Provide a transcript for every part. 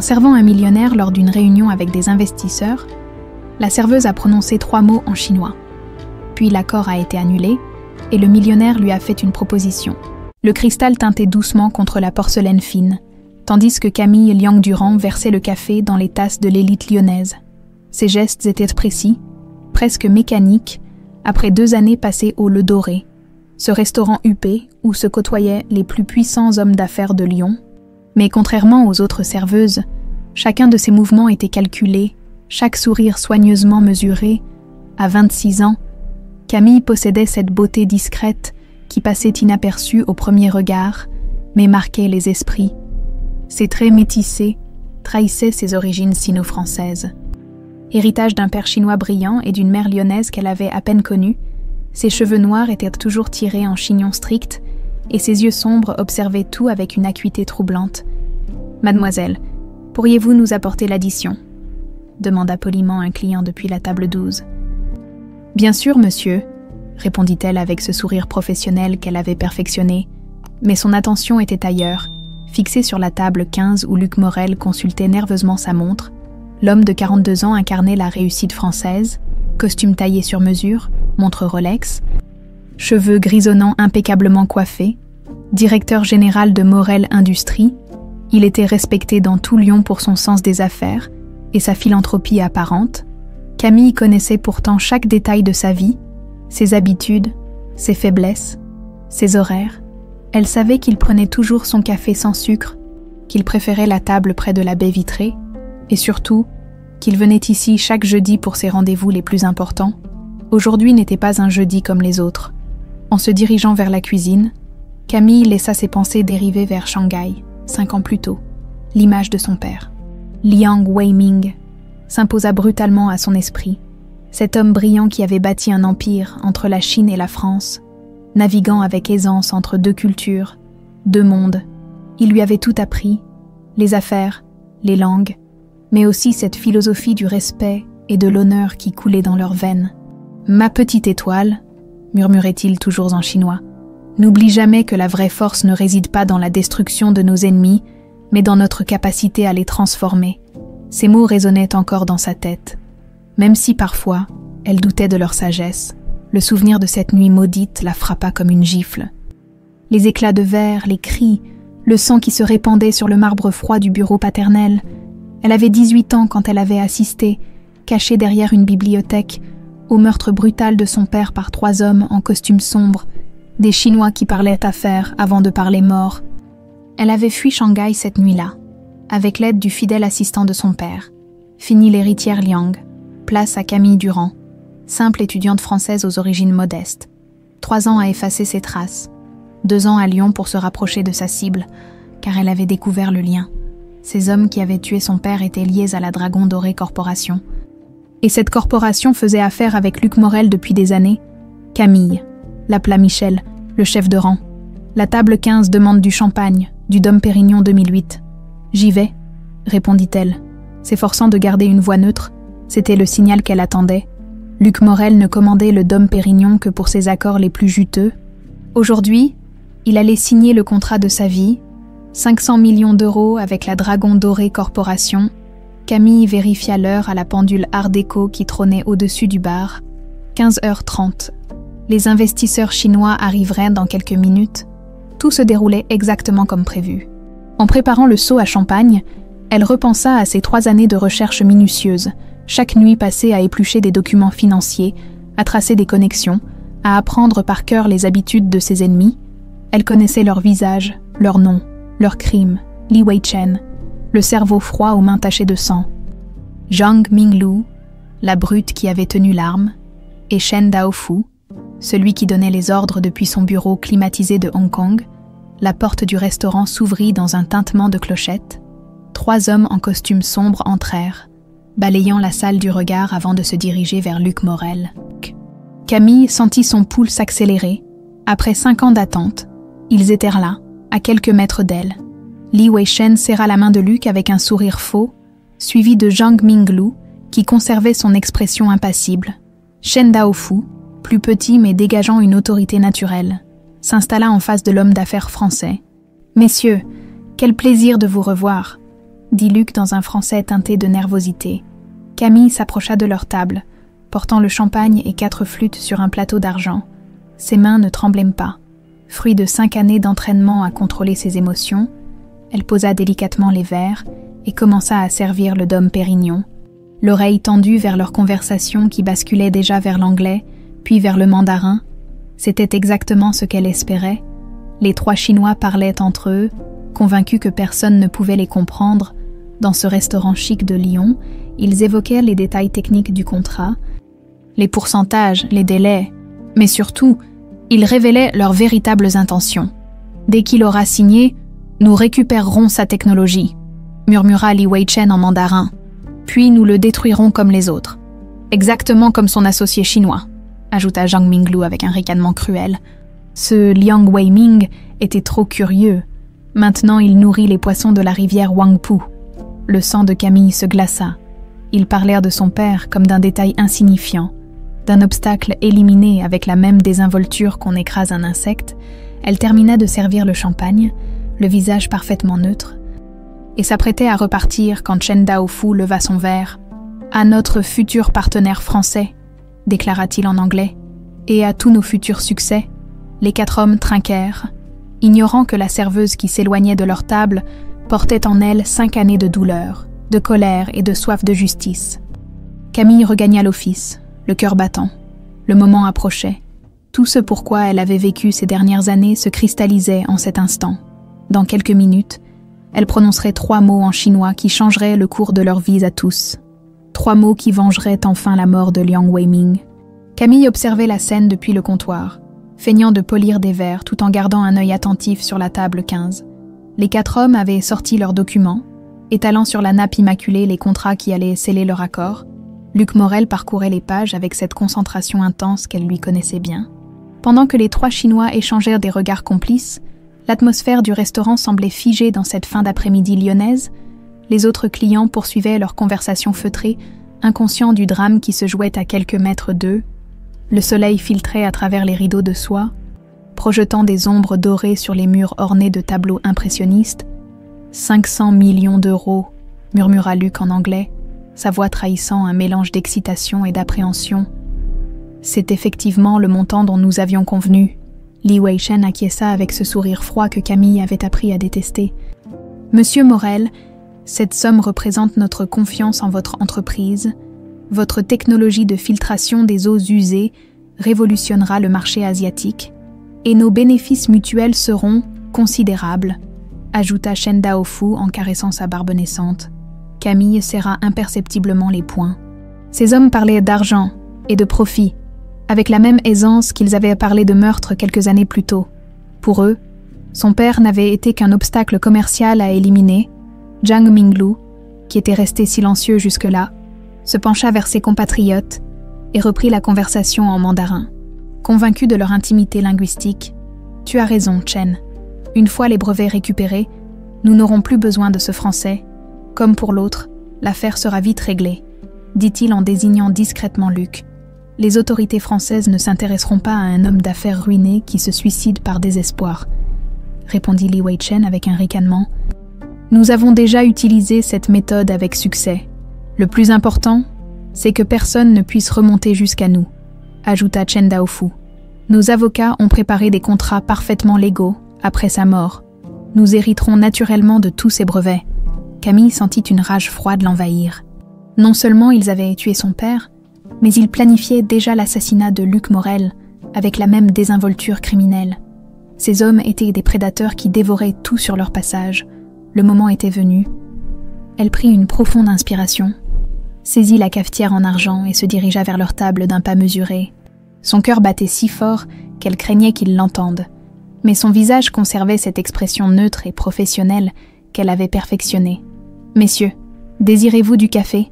servant un millionnaire lors d'une réunion avec des investisseurs, la serveuse a prononcé 3 mots en chinois. Puis l'accord a été annulé et le millionnaire lui a fait une proposition. Le cristal tintait doucement contre la porcelaine fine, tandis que Camille Liang-Durand versait le café dans les tasses de l'élite lyonnaise. Ses gestes étaient précis, presque mécaniques, après 2 années passées au Le Doré, ce restaurant huppé où se côtoyaient les plus puissants hommes d'affaires de Lyon. Mais contrairement aux autres serveuses, chacun de ses mouvements était calculé, chaque sourire soigneusement mesuré. À 26 ans, Camille possédait cette beauté discrète qui passait inaperçue au premier regard, mais marquait les esprits. Ses traits métissés trahissaient ses origines sino-françaises. Héritage d'un père chinois brillant et d'une mère lyonnaise qu'elle avait à peine connue, ses cheveux noirs étaient toujours tirés en chignon strict et ses yeux sombres observaient tout avec une acuité troublante. « Mademoiselle, pourriez-vous nous apporter l'addition ?» demanda poliment un client depuis la table 12. « Bien sûr, monsieur », répondit-elle avec ce sourire professionnel qu'elle avait perfectionné, mais son attention était ailleurs, fixée sur la table 15 où Luc Morel consultait nerveusement sa montre. L'homme de 42 ans incarnait la réussite française, costume taillé sur mesure, montre Rolex, cheveux grisonnants impeccablement coiffés, directeur général de Morel Industries. Il était respecté dans tout Lyon pour son sens des affaires et sa philanthropie apparente. Camille connaissait pourtant chaque détail de sa vie, ses habitudes, ses faiblesses, ses horaires. Elle savait qu'il prenait toujours son café sans sucre, qu'il préférait la table près de la baie vitrée, et surtout, qu'il venait ici chaque jeudi pour ses rendez-vous les plus importants. Aujourd'hui n'était pas un jeudi comme les autres. En se dirigeant vers la cuisine, Camille laissa ses pensées dériver vers Shanghai, 5 ans plus tôt, l'image de son père. Liang Weiming s'imposa brutalement à son esprit, cet homme brillant qui avait bâti un empire entre la Chine et la France, naviguant avec aisance entre 2 cultures, 2 mondes. Il lui avait tout appris, les affaires, les langues, mais aussi cette philosophie du respect et de l'honneur qui coulait dans leurs veines. « Ma petite étoile », murmurait-il toujours en chinois, « n'oublie jamais que la vraie force ne réside pas dans la destruction de nos ennemis, mais dans notre capacité à les transformer. » Ces mots résonnaient encore dans sa tête. Même si parfois, elle doutait de leur sagesse, le souvenir de cette nuit maudite la frappa comme une gifle. Les éclats de verre, les cris, le sang qui se répandait sur le marbre froid du bureau paternel. Elle avait 18 ans quand elle avait assisté, cachée derrière une bibliothèque, au meurtre brutal de son père par 3 hommes en costume sombre, des Chinois qui parlaient affaires avant de parler mort. Elle avait fui Shanghai cette nuit-là, avec l'aide du fidèle assistant de son père. Fini l'héritière Liang, place à Camille Durand, simple étudiante française aux origines modestes. 3 ans à effacer ses traces, 2 ans à Lyon pour se rapprocher de sa cible, car elle avait découvert le lien. Ces hommes qui avaient tué son père étaient liés à la Dragon Doré Corporation. Et cette corporation faisait affaire avec Luc Morel depuis des années. Camille, l'appela Michel, le chef de rang. La table 15 demande du champagne, du Dom Pérignon 2008. « J'y vais », répondit-elle, s'efforçant de garder une voix neutre. C'était le signal qu'elle attendait. Luc Morel ne commandait le Dom Pérignon que pour ses accords les plus juteux. Aujourd'hui, il allait signer le contrat de sa vie, 500 millions d'euros avec la Dragon Doré Corporation. Camille vérifia l'heure à la pendule art déco qui trônait au-dessus du bar. 15h30. Les investisseurs chinois arriveraient dans quelques minutes. Tout se déroulait exactement comme prévu. En préparant le seau à champagne, elle repensa à ses 3 années de recherche minutieuse, chaque nuit passée à éplucher des documents financiers, à tracer des connexions, à apprendre par cœur les habitudes de ses ennemis. Elle connaissait leurs visages, leurs noms, leurs crimes. Li Weichen, le cerveau froid aux mains tachées de sang. Zhang Minglu, la brute qui avait tenu l'arme, et Shen Daofu, celui qui donnait les ordres depuis son bureau climatisé de Hong Kong. La porte du restaurant s'ouvrit dans un tintement de clochettes. 3 hommes en costume sombre entrèrent, balayant la salle du regard avant de se diriger vers Luc Morel. Camille sentit son pouls s'accélérer. Après 5 ans d'attente, ils étaient là, à quelques mètres d'elle. Li Weichen serra la main de Luc avec un sourire faux, suivi de Zhang Minglu, qui conservait son expression impassible. Shen Daofu, plus petit mais dégageant une autorité naturelle, s'installa en face de l'homme d'affaires français. « Messieurs, quel plaisir de vous revoir. dit Luc dans un français teinté de nervosité. Camille s'approcha de leur table, portant le champagne et 4 flûtes sur un plateau d'argent. Ses mains ne tremblaient pas. Fruit de 5 années d'entraînement à contrôler ses émotions, elle posa délicatement les verres et commença à servir le Dom Pérignon, l'oreille tendue vers leur conversation qui basculait déjà vers l'anglais, puis vers le mandarin. C'était exactement ce qu'elle espérait. Les 3 Chinois parlaient entre eux, convaincus que personne ne pouvait les comprendre. Dans ce restaurant chic de Lyon, ils évoquaient les détails techniques du contrat, les pourcentages, les délais, mais surtout, ils révélaient leurs véritables intentions. Dès qu'il aura signé, nous récupérerons sa technologie, murmura Li Weichen en mandarin. Puis nous le détruirons comme les autres. Exactement comme son associé chinois, ajouta Zhang Minglu avec un ricanement cruel. Ce Liang Weiming était trop curieux. Maintenant il nourrit les poissons de la rivière Huangpu. Le sang de Camille se glaça. Ils parlèrent de son père comme d'un détail insignifiant, d'un obstacle éliminé avec la même désinvolture qu'on écrase un insecte. Elle termina de servir le champagne, le visage parfaitement neutre, et s'apprêtait à repartir quand Chen Daofu leva son verre. « À notre futur partenaire français », déclara-t-il en anglais, « et à tous nos futurs succès ». Les 4 hommes trinquèrent, ignorant que la serveuse qui s'éloignait de leur table portait en elle 5 années de douleur, de colère et de soif de justice. Camille regagna l'office, le cœur battant. Le moment approchait. Tout ce pourquoi elle avait vécu ces dernières années se cristallisait en cet instant. Dans quelques minutes, elle prononcerait 3 mots en chinois qui changeraient le cours de leur vie à tous. 3 mots qui vengeraient enfin la mort de Liang Weiming. Camille observait la scène depuis le comptoir, feignant de polir des verres tout en gardant un œil attentif sur la table 15. Les 4 hommes avaient sorti leurs documents, étalant sur la nappe immaculée les contrats qui allaient sceller leur accord. Luc Morel parcourait les pages avec cette concentration intense qu'elle lui connaissait bien. Pendant que les 3 Chinois échangèrent des regards complices, l'atmosphère du restaurant semblait figée dans cette fin d'après-midi lyonnaise. Les autres clients poursuivaient leur conversation feutrée, inconscients du drame qui se jouait à quelques mètres d'eux. Le soleil filtrait à travers les rideaux de soie, projetant des ombres dorées sur les murs ornés de tableaux impressionnistes. 500 millions d'euros, murmura Luc en anglais, sa voix trahissant un mélange d'excitation et d'appréhension. C'est effectivement le montant dont nous avions convenu. Li Weichen acquiesça avec ce sourire froid que Camille avait appris à détester. Monsieur Morel, cette somme représente notre confiance en votre entreprise. Votre technologie de filtration des eaux usées révolutionnera le marché asiatique et nos bénéfices mutuels seront considérables, ajouta Chen Daofu en caressant sa barbe naissante. Camille serra imperceptiblement les poings. Ces hommes parlaient d'argent et de profit, avec la même aisance qu'ils avaient parlé de meurtre quelques années plus tôt. Pour eux, son père n'avait été qu'un obstacle commercial à éliminer. Zhang Minglu, qui était resté silencieux jusque-là, se pencha vers ses compatriotes et reprit la conversation en mandarin. Convaincu de leur intimité linguistique, « Tu as raison, Chen. Une fois les brevets récupérés, nous n'aurons plus besoin de ce français. Comme pour l'autre, l'affaire sera vite réglée, » dit-il en désignant discrètement Luc. « Les autorités françaises ne s'intéresseront pas à un homme d'affaires ruiné qui se suicide par désespoir, » répondit Li Weichen avec un ricanement. « Nous avons déjà utilisé cette méthode avec succès. Le plus important, c'est que personne ne puisse remonter jusqu'à nous, » ajouta Chen Daofu. « Nos avocats ont préparé des contrats parfaitement légaux après sa mort. Nous hériterons naturellement de tous ses brevets. » Camille sentit une rage froide l'envahir. Non seulement ils avaient tué son père, mais ils planifiaient déjà l'assassinat de Luc Morel avec la même désinvolture criminelle. Ces hommes étaient des prédateurs qui dévoraient tout sur leur passage. Le moment était venu. Elle prit une profonde inspiration, saisit la cafetière en argent et se dirigea vers leur table d'un pas mesuré. Son cœur battait si fort qu'elle craignait qu'ils l'entendent, mais son visage conservait cette expression neutre et professionnelle qu'elle avait perfectionnée. « Messieurs, désirez-vous du café ?»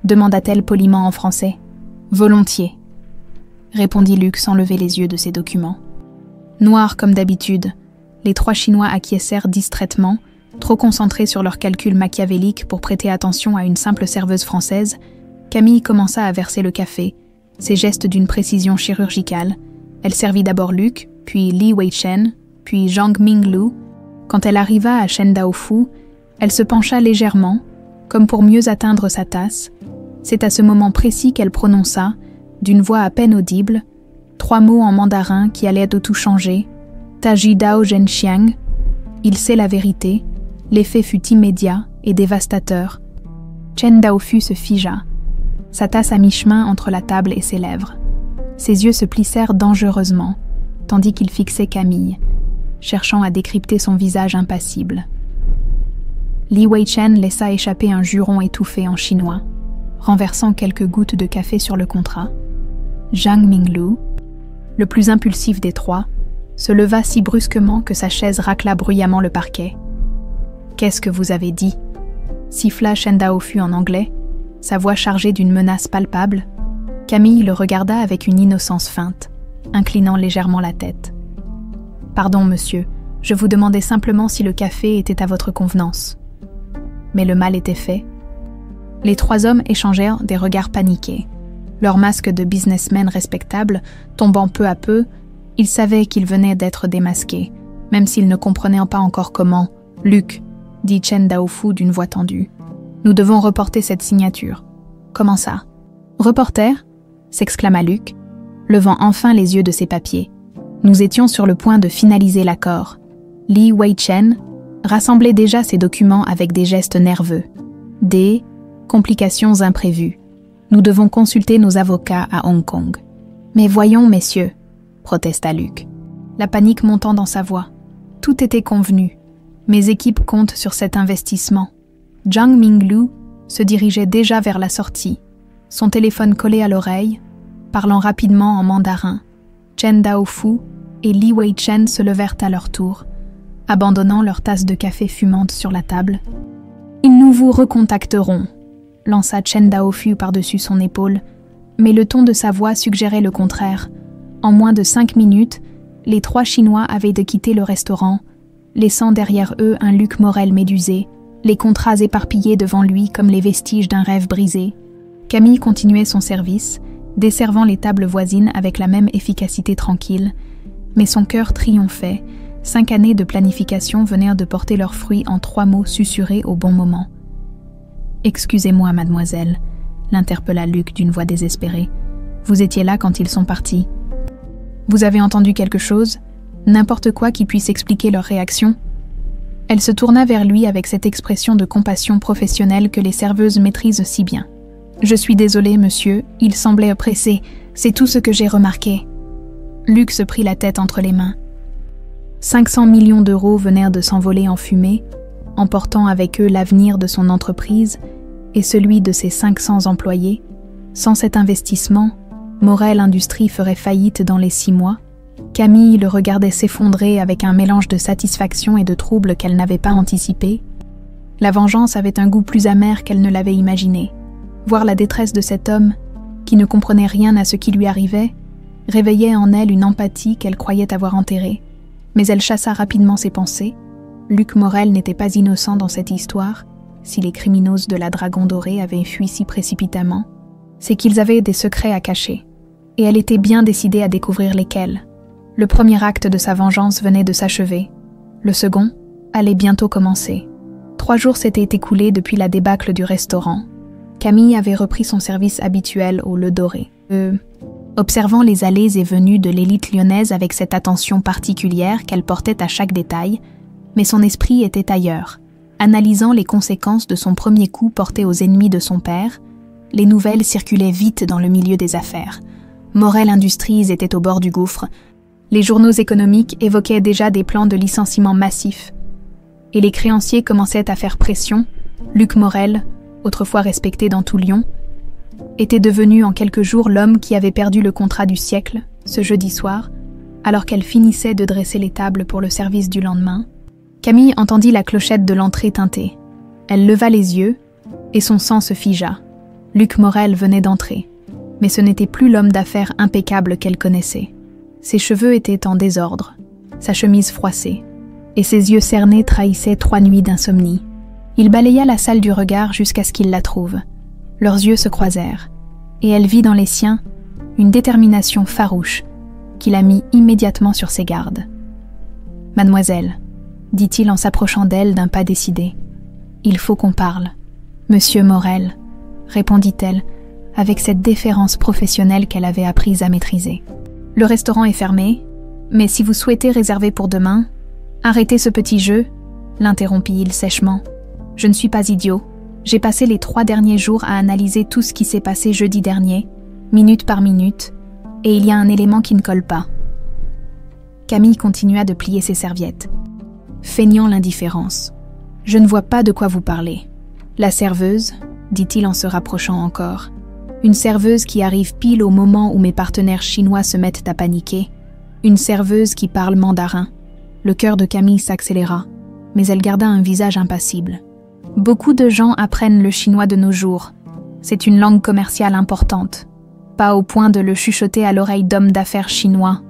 demanda-t-elle poliment en français. « Volontiers », répondit Luc sans lever les yeux de ses documents. Noirs comme d'habitude, les 3 Chinois acquiescèrent distraitement, trop concentrés sur leurs calculs machiavéliques pour prêter attention à une simple serveuse française. Camille commença à verser le café, ses gestes d'une précision chirurgicale. Elle servit d'abord Luc, puis Li Weichen, puis Zhang Minglu. Quand elle arriva à Chen Daofu, Elle se pencha légèrement, comme pour mieux atteindre sa tasse. C'est à ce moment précis qu'elle prononça, d'une voix à peine audible, 3 mots en mandarin qui allaient de tout changer. Taji Dao Zhenxiang. Il sait la vérité. L'effet fut immédiat et dévastateur. Chen Daofu se figea, sa tasse à mi-chemin entre la table et ses lèvres. Ses yeux se plissèrent dangereusement, tandis qu'il fixait Camille, cherchant à décrypter son visage impassible. Li Weichen laissa échapper un juron étouffé en chinois, renversant quelques gouttes de café sur le contrat. Zhang Minglu, le plus impulsif des trois, se leva si brusquement que sa chaise racla bruyamment le parquet. « Qu'est-ce que vous avez dit ?» siffla Chen Daofu en anglais, sa voix chargée d'une menace palpable. Camille le regarda avec une innocence feinte, inclinant légèrement la tête. « Pardon, monsieur, je vous demandais simplement si le café était à votre convenance. » Mais le mal était fait. Les 3 hommes échangèrent des regards paniqués. Leurs masques de businessmen respectables tombant peu à peu, ils savaient qu'ils venaient d'être démasqués, même s'ils ne comprenaient pas encore comment. « Luc », dit Chen Daofu d'une voix tendue, « nous devons reporter cette signature. »« Comment ça ?»« Reporter ?» s'exclama Luc, levant enfin les yeux de ses papiers. Nous étions sur le point de finaliser l'accord. Li Weichen rassemblait déjà ses documents avec des gestes nerveux. Des complications imprévues. Nous devons consulter nos avocats à Hong Kong. Mais voyons, messieurs, protesta Luc, la panique montant dans sa voix. Tout était convenu. Mes équipes comptent sur cet investissement. Zhang Minglu se dirigeait déjà vers la sortie, son téléphone collé à l'oreille, parlant rapidement en mandarin. Chen Daofu et Li Weichen se levèrent à leur tour, abandonnant leur tasse de café fumante sur la table. « Nous vous recontacterons », lança Chen Daofu par-dessus son épaule, mais le ton de sa voix suggérait le contraire. En moins de 5 minutes, les 3 Chinois avaient de quitter le restaurant, laissant derrière eux un Luc Morel médusé, les contrats éparpillés devant lui comme les vestiges d'un rêve brisé. Camille continuait son service, desservant les tables voisines avec la même efficacité tranquille, mais son cœur triomphait. 5 années de planification venèrent de porter leurs fruits en 3 mots susurrés au bon moment. « Excusez-moi, mademoiselle », l'interpella Luc d'une voix désespérée. « Vous étiez là quand ils sont partis. Vous avez entendu quelque chose ? N'importe quoi qui puisse expliquer leur réaction ?» Elle se tourna vers lui avec cette expression de compassion professionnelle que les serveuses maîtrisent si bien. « Je suis désolée, monsieur, il semblait oppressé. C'est tout ce que j'ai remarqué. » Luc se prit la tête entre les mains. 500 millions d'euros venèrent de s'envoler en fumée, emportant avec eux l'avenir de son entreprise et celui de ses 500 employés. Sans cet investissement, Morel Industries ferait faillite dans les 6 mois. Camille le regardait s'effondrer avec un mélange de satisfaction et de trouble qu'elle n'avait pas anticipé. La vengeance avait un goût plus amer qu'elle ne l'avait imaginé. Voir la détresse de cet homme, qui ne comprenait rien à ce qui lui arrivait, réveillait en elle une empathie qu'elle croyait avoir enterrée. Mais elle chassa rapidement ses pensées. Luc Morel n'était pas innocent dans cette histoire. Si les criminels de la Dragon Doré avaient fui si précipitamment, c'est qu'ils avaient des secrets à cacher. Et elle était bien décidée à découvrir lesquels. Le premier acte de sa vengeance venait de s'achever. Le second allait bientôt commencer. 3 jours s'étaient écoulés depuis la débâcle du restaurant. Camille avait repris son service habituel au Le Doré. Observant les allées et venues de l'élite lyonnaise avec cette attention particulière qu'elle portait à chaque détail, mais son esprit était ailleurs. Analysant les conséquences de son premier coup porté aux ennemis de son père, les nouvelles circulaient vite dans le milieu des affaires. Morel Industries était au bord du gouffre. Les journaux économiques évoquaient déjà des plans de licenciement massifs. Et les créanciers commençaient à faire pression. Luc Morel, autrefois respecté dans tout Lyon, était devenu en quelques jours l'homme qui avait perdu le contrat du siècle, ce jeudi soir, alors qu'elle finissait de dresser les tables pour le service du lendemain. Camille entendit la clochette de l'entrée tinter. Elle leva les yeux, et son sang se figea. Luc Morel venait d'entrer, mais ce n'était plus l'homme d'affaires impeccable qu'elle connaissait. Ses cheveux étaient en désordre, sa chemise froissée, et ses yeux cernés trahissaient 3 nuits d'insomnie. Il balaya la salle du regard jusqu'à ce qu'il la trouve. Leurs yeux se croisèrent, et elle vit dans les siens une détermination farouche qui la mit immédiatement sur ses gardes. « Mademoiselle », dit-il en s'approchant d'elle d'un pas décidé, Il faut qu'on parle. Monsieur Morel, répondit-elle, avec cette déférence professionnelle qu'elle avait apprise à maîtriser. Le restaurant est fermé, mais si vous souhaitez réserver pour demain, arrêtez ce petit jeu, l'interrompit-il sèchement. Je ne suis pas idiot. J'ai passé les 3 derniers jours à analyser tout ce qui s'est passé jeudi dernier, minute par minute, et il y a un élément qui ne colle pas. Camille continua de plier ses serviettes, feignant l'indifférence. Je ne vois pas de quoi vous parlez. La serveuse, dit-il en se rapprochant encore, une serveuse qui arrive pile au moment où mes partenaires chinois se mettent à paniquer, une serveuse qui parle mandarin. Le cœur de Camille s'accéléra, mais elle garda un visage impassible. Beaucoup de gens apprennent le chinois de nos jours. C'est une langue commerciale importante. Pas au point de le chuchoter à l'oreille d'hommes d'affaires chinois,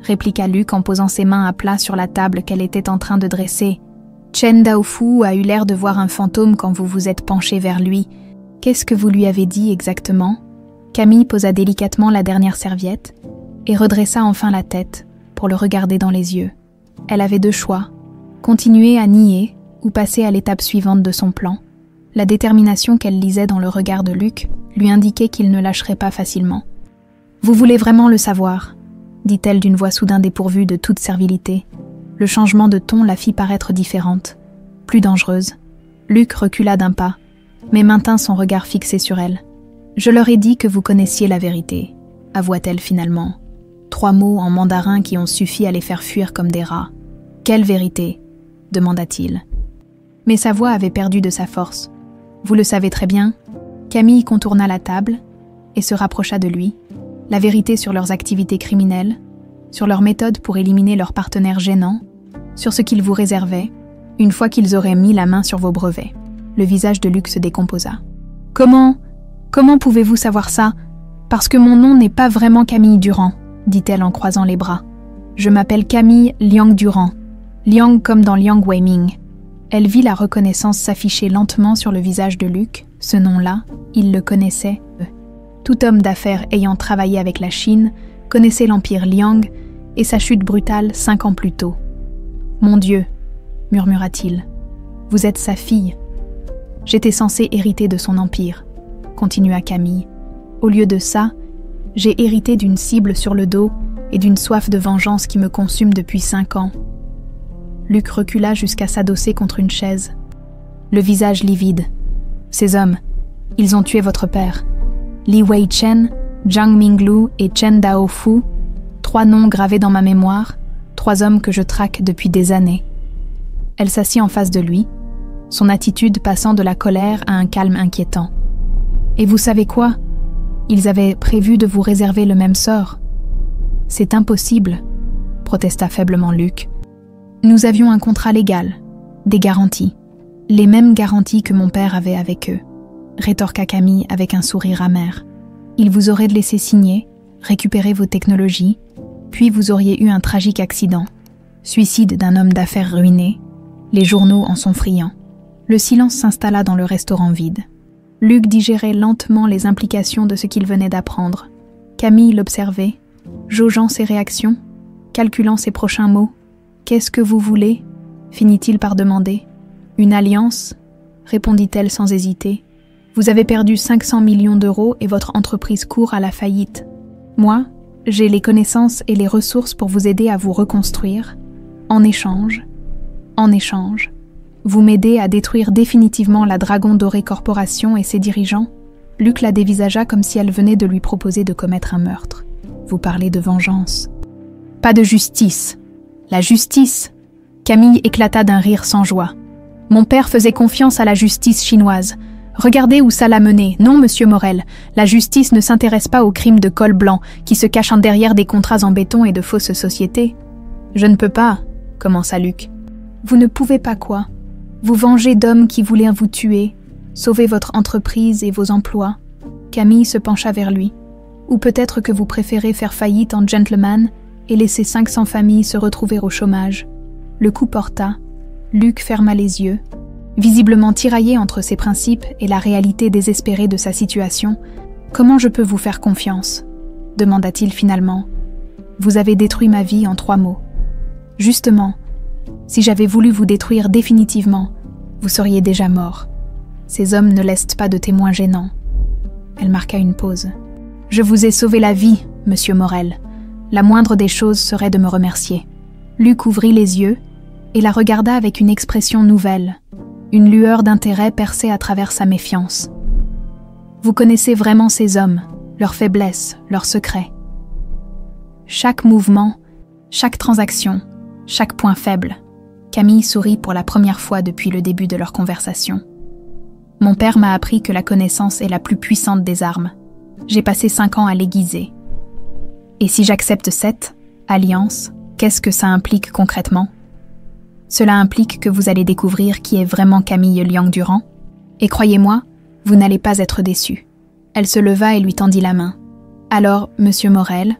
répliqua Luc en posant ses mains à plat sur la table qu'elle était en train de dresser. Chen Daofu a eu l'air de voir un fantôme quand vous vous êtes penché vers lui. Qu'est-ce que vous lui avez dit exactement ? Camille posa délicatement la dernière serviette et redressa enfin la tête pour le regarder dans les yeux. Elle avait 2 choix, continuer à nier ou passer à l'étape suivante de son plan. La détermination qu'elle lisait dans le regard de Luc lui indiquait qu'il ne lâcherait pas facilement. « Vous voulez vraiment le savoir ?» dit-elle d'une voix soudain dépourvue de toute servilité. Le changement de ton la fit paraître différente, plus dangereuse. Luc recula d'un pas, mais maintint son regard fixé sur elle. « Je leur ai dit que vous connaissiez la vérité, » avoua-t-elle finalement. 3 mots en mandarin qui ont suffi à les faire fuir comme des rats. « Quelle vérité ?» demanda-t-il. Mais sa voix avait perdu de sa force. « Vous le savez très bien. » Camille contourna la table et se rapprocha de lui. La vérité sur leurs activités criminelles, sur leurs méthodes pour éliminer leurs partenaires gênants, sur ce qu'ils vous réservaient, une fois qu'ils auraient mis la main sur vos brevets. Le visage de Luc se décomposa. « Comment pouvez-vous savoir ça ? Parce que mon nom n'est pas vraiment Camille Durand, dit-elle en croisant les bras. Je m'appelle Camille Liang Durand. Liang comme dans Liang Weiming. Elle vit la reconnaissance s'afficher lentement sur le visage de Luc. Ce nom-là, il le connaissait. Tout homme d'affaires ayant travaillé avec la Chine connaissait l'empire Liang et sa chute brutale 5 ans plus tôt. « Mon Dieu, murmura-t-il, vous êtes sa fille. J'étais censé hériter de son empire, continua Camille. Au lieu de ça, j'ai hérité d'une cible sur le dos et d'une soif de vengeance qui me consume depuis 5 ans. Luc recula jusqu'à s'adosser contre une chaise, le visage livide. Ces hommes, ils ont tué votre père. Li Wei-chen, Zhang Minglu et Chen Daofu, 3 noms gravés dans ma mémoire, 3 hommes que je traque depuis des années. Elle s'assit en face de lui, son attitude passant de la colère à un calme inquiétant. Et vous savez quoi ? Ils avaient prévu de vous réserver le même sort. C'est impossible, protesta faiblement Luc. Nous avions un contrat légal, des garanties, les mêmes garanties que mon père avait avec eux, rétorqua Camille avec un sourire amer. Ils vous auraient laissé signer, récupérer vos technologies, puis vous auriez eu un tragique accident, suicide d'un homme d'affaires ruiné. Les journaux en sont friands. Le silence s'installa dans le restaurant vide. Luc digérait lentement les implications de ce qu'il venait d'apprendre. Camille l'observait, jaugeant ses réactions, calculant ses prochains mots. « Qu'est-ce que vous voulez ?» finit-il par demander. « Une alliance ?» répondit-elle sans hésiter. « Vous avez perdu 500 millions d'euros et votre entreprise court à la faillite. Moi, j'ai les connaissances et les ressources pour vous aider à vous reconstruire. En échange, vous m'aidez à détruire définitivement la Dragon Doré Corporation et ses dirigeants ?» Luc la dévisagea comme si elle venait de lui proposer de commettre un meurtre. « Vous parlez de vengeance. »« Pas de justice. La justice !» Camille éclata d'un rire sans joie. « Mon père faisait confiance à la justice chinoise. Regardez où ça l'a mené. Non, monsieur Morel, la justice ne s'intéresse pas aux crimes de col blanc qui se cachent derrière des contrats en béton et de fausses sociétés. »« Je ne peux pas, » commença Luc. « Vous ne pouvez pas quoi ? Vous venger d'hommes qui voulaient vous tuer, sauver votre entreprise et vos emplois. » Camille se pencha vers lui. « Ou peut-être que vous préférez faire faillite en gentleman et laisser 500 familles se retrouver au chômage. » Le coup porta. Luc ferma les yeux. Visiblement tiraillé entre ses principes et la réalité désespérée de sa situation. « Comment je peux vous faire confiance ?» demanda-t-il finalement. « Vous avez détruit ma vie en 3 mots. Justement, si j'avais voulu vous détruire définitivement, Vous seriez déjà mort. Ces hommes ne laissent pas de témoins gênants. » Elle marqua une pause. « Je vous ai sauvé la vie, monsieur Morel. La moindre des choses serait de me remercier. » Luc ouvrit les yeux et la regarda avec une expression nouvelle. Une lueur d'intérêt perçait à travers sa méfiance. « Vous connaissez vraiment ces hommes, leurs faiblesses, leurs secrets. Chaque mouvement, chaque transaction, chaque point faible. » Camille sourit pour la première fois depuis le début de leur conversation. « Mon père m'a appris que la connaissance est la plus puissante des armes. J'ai passé 5 ans à l'aiguiser. Et si j'accepte cette alliance, qu'est-ce que ça implique concrètement? Cela implique que vous allez découvrir qui est vraiment Camille Liang-Durand. Et croyez-moi, vous n'allez pas être déçus. » Elle se leva et lui tendit la main. « Alors, monsieur Morel,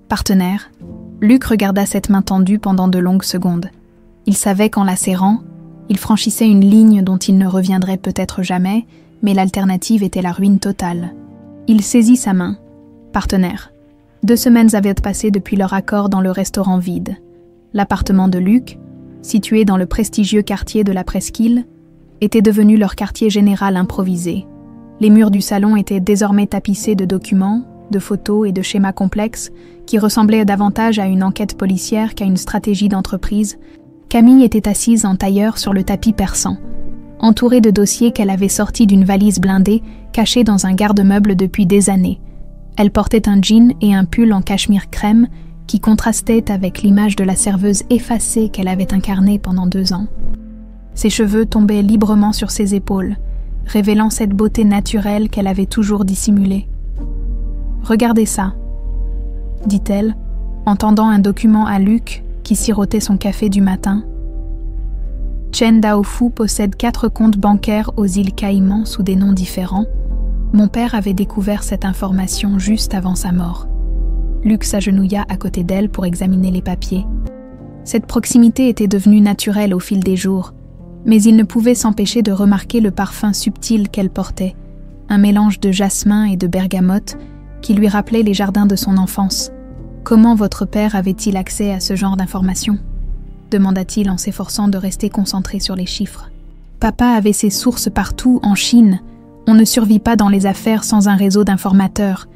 partenaire ?» Luc regarda cette main tendue pendant de longues secondes. Il savait qu'en la serrant, il franchissait une ligne dont il ne reviendrait peut-être jamais, mais l'alternative était la ruine totale. Il saisit sa main. « Partenaire. » 2 semaines avaient passé depuis leur accord dans le restaurant vide. L'appartement de Luc, situé dans le prestigieux quartier de la Presqu'île, était devenu leur quartier général improvisé. Les murs du salon étaient désormais tapissés de documents, de photos et de schémas complexes qui ressemblaient davantage à une enquête policière qu'à une stratégie d'entreprise. Camille était assise en tailleur sur le tapis persan, entourée de dossiers qu'elle avait sortis d'une valise blindée cachée dans un garde-meuble depuis des années. Elle portait un jean et un pull en cachemire crème qui contrastaient avec l'image de la serveuse effacée qu'elle avait incarnée pendant 2 ans. Ses cheveux tombaient librement sur ses épaules, révélant cette beauté naturelle qu'elle avait toujours dissimulée. « Regardez ça, » dit-elle, en tendant un document à Luc qui sirotait son café du matin. Chen Daofu possède 4 comptes bancaires aux îles Caïmans sous des noms différents. Mon père avait découvert cette information juste avant sa mort. Luc s'agenouilla à côté d'elle pour examiner les papiers. Cette proximité était devenue naturelle au fil des jours, mais il ne pouvait s'empêcher de remarquer le parfum subtil qu'elle portait, un mélange de jasmin et de bergamote qui lui rappelait les jardins de son enfance. « Comment votre père avait-il accès à ce genre d'informations » demanda-t-il en s'efforçant de rester concentré sur les chiffres. « Papa avait ses sources partout en Chine. On ne survit pas dans les affaires sans un réseau d'informateurs. »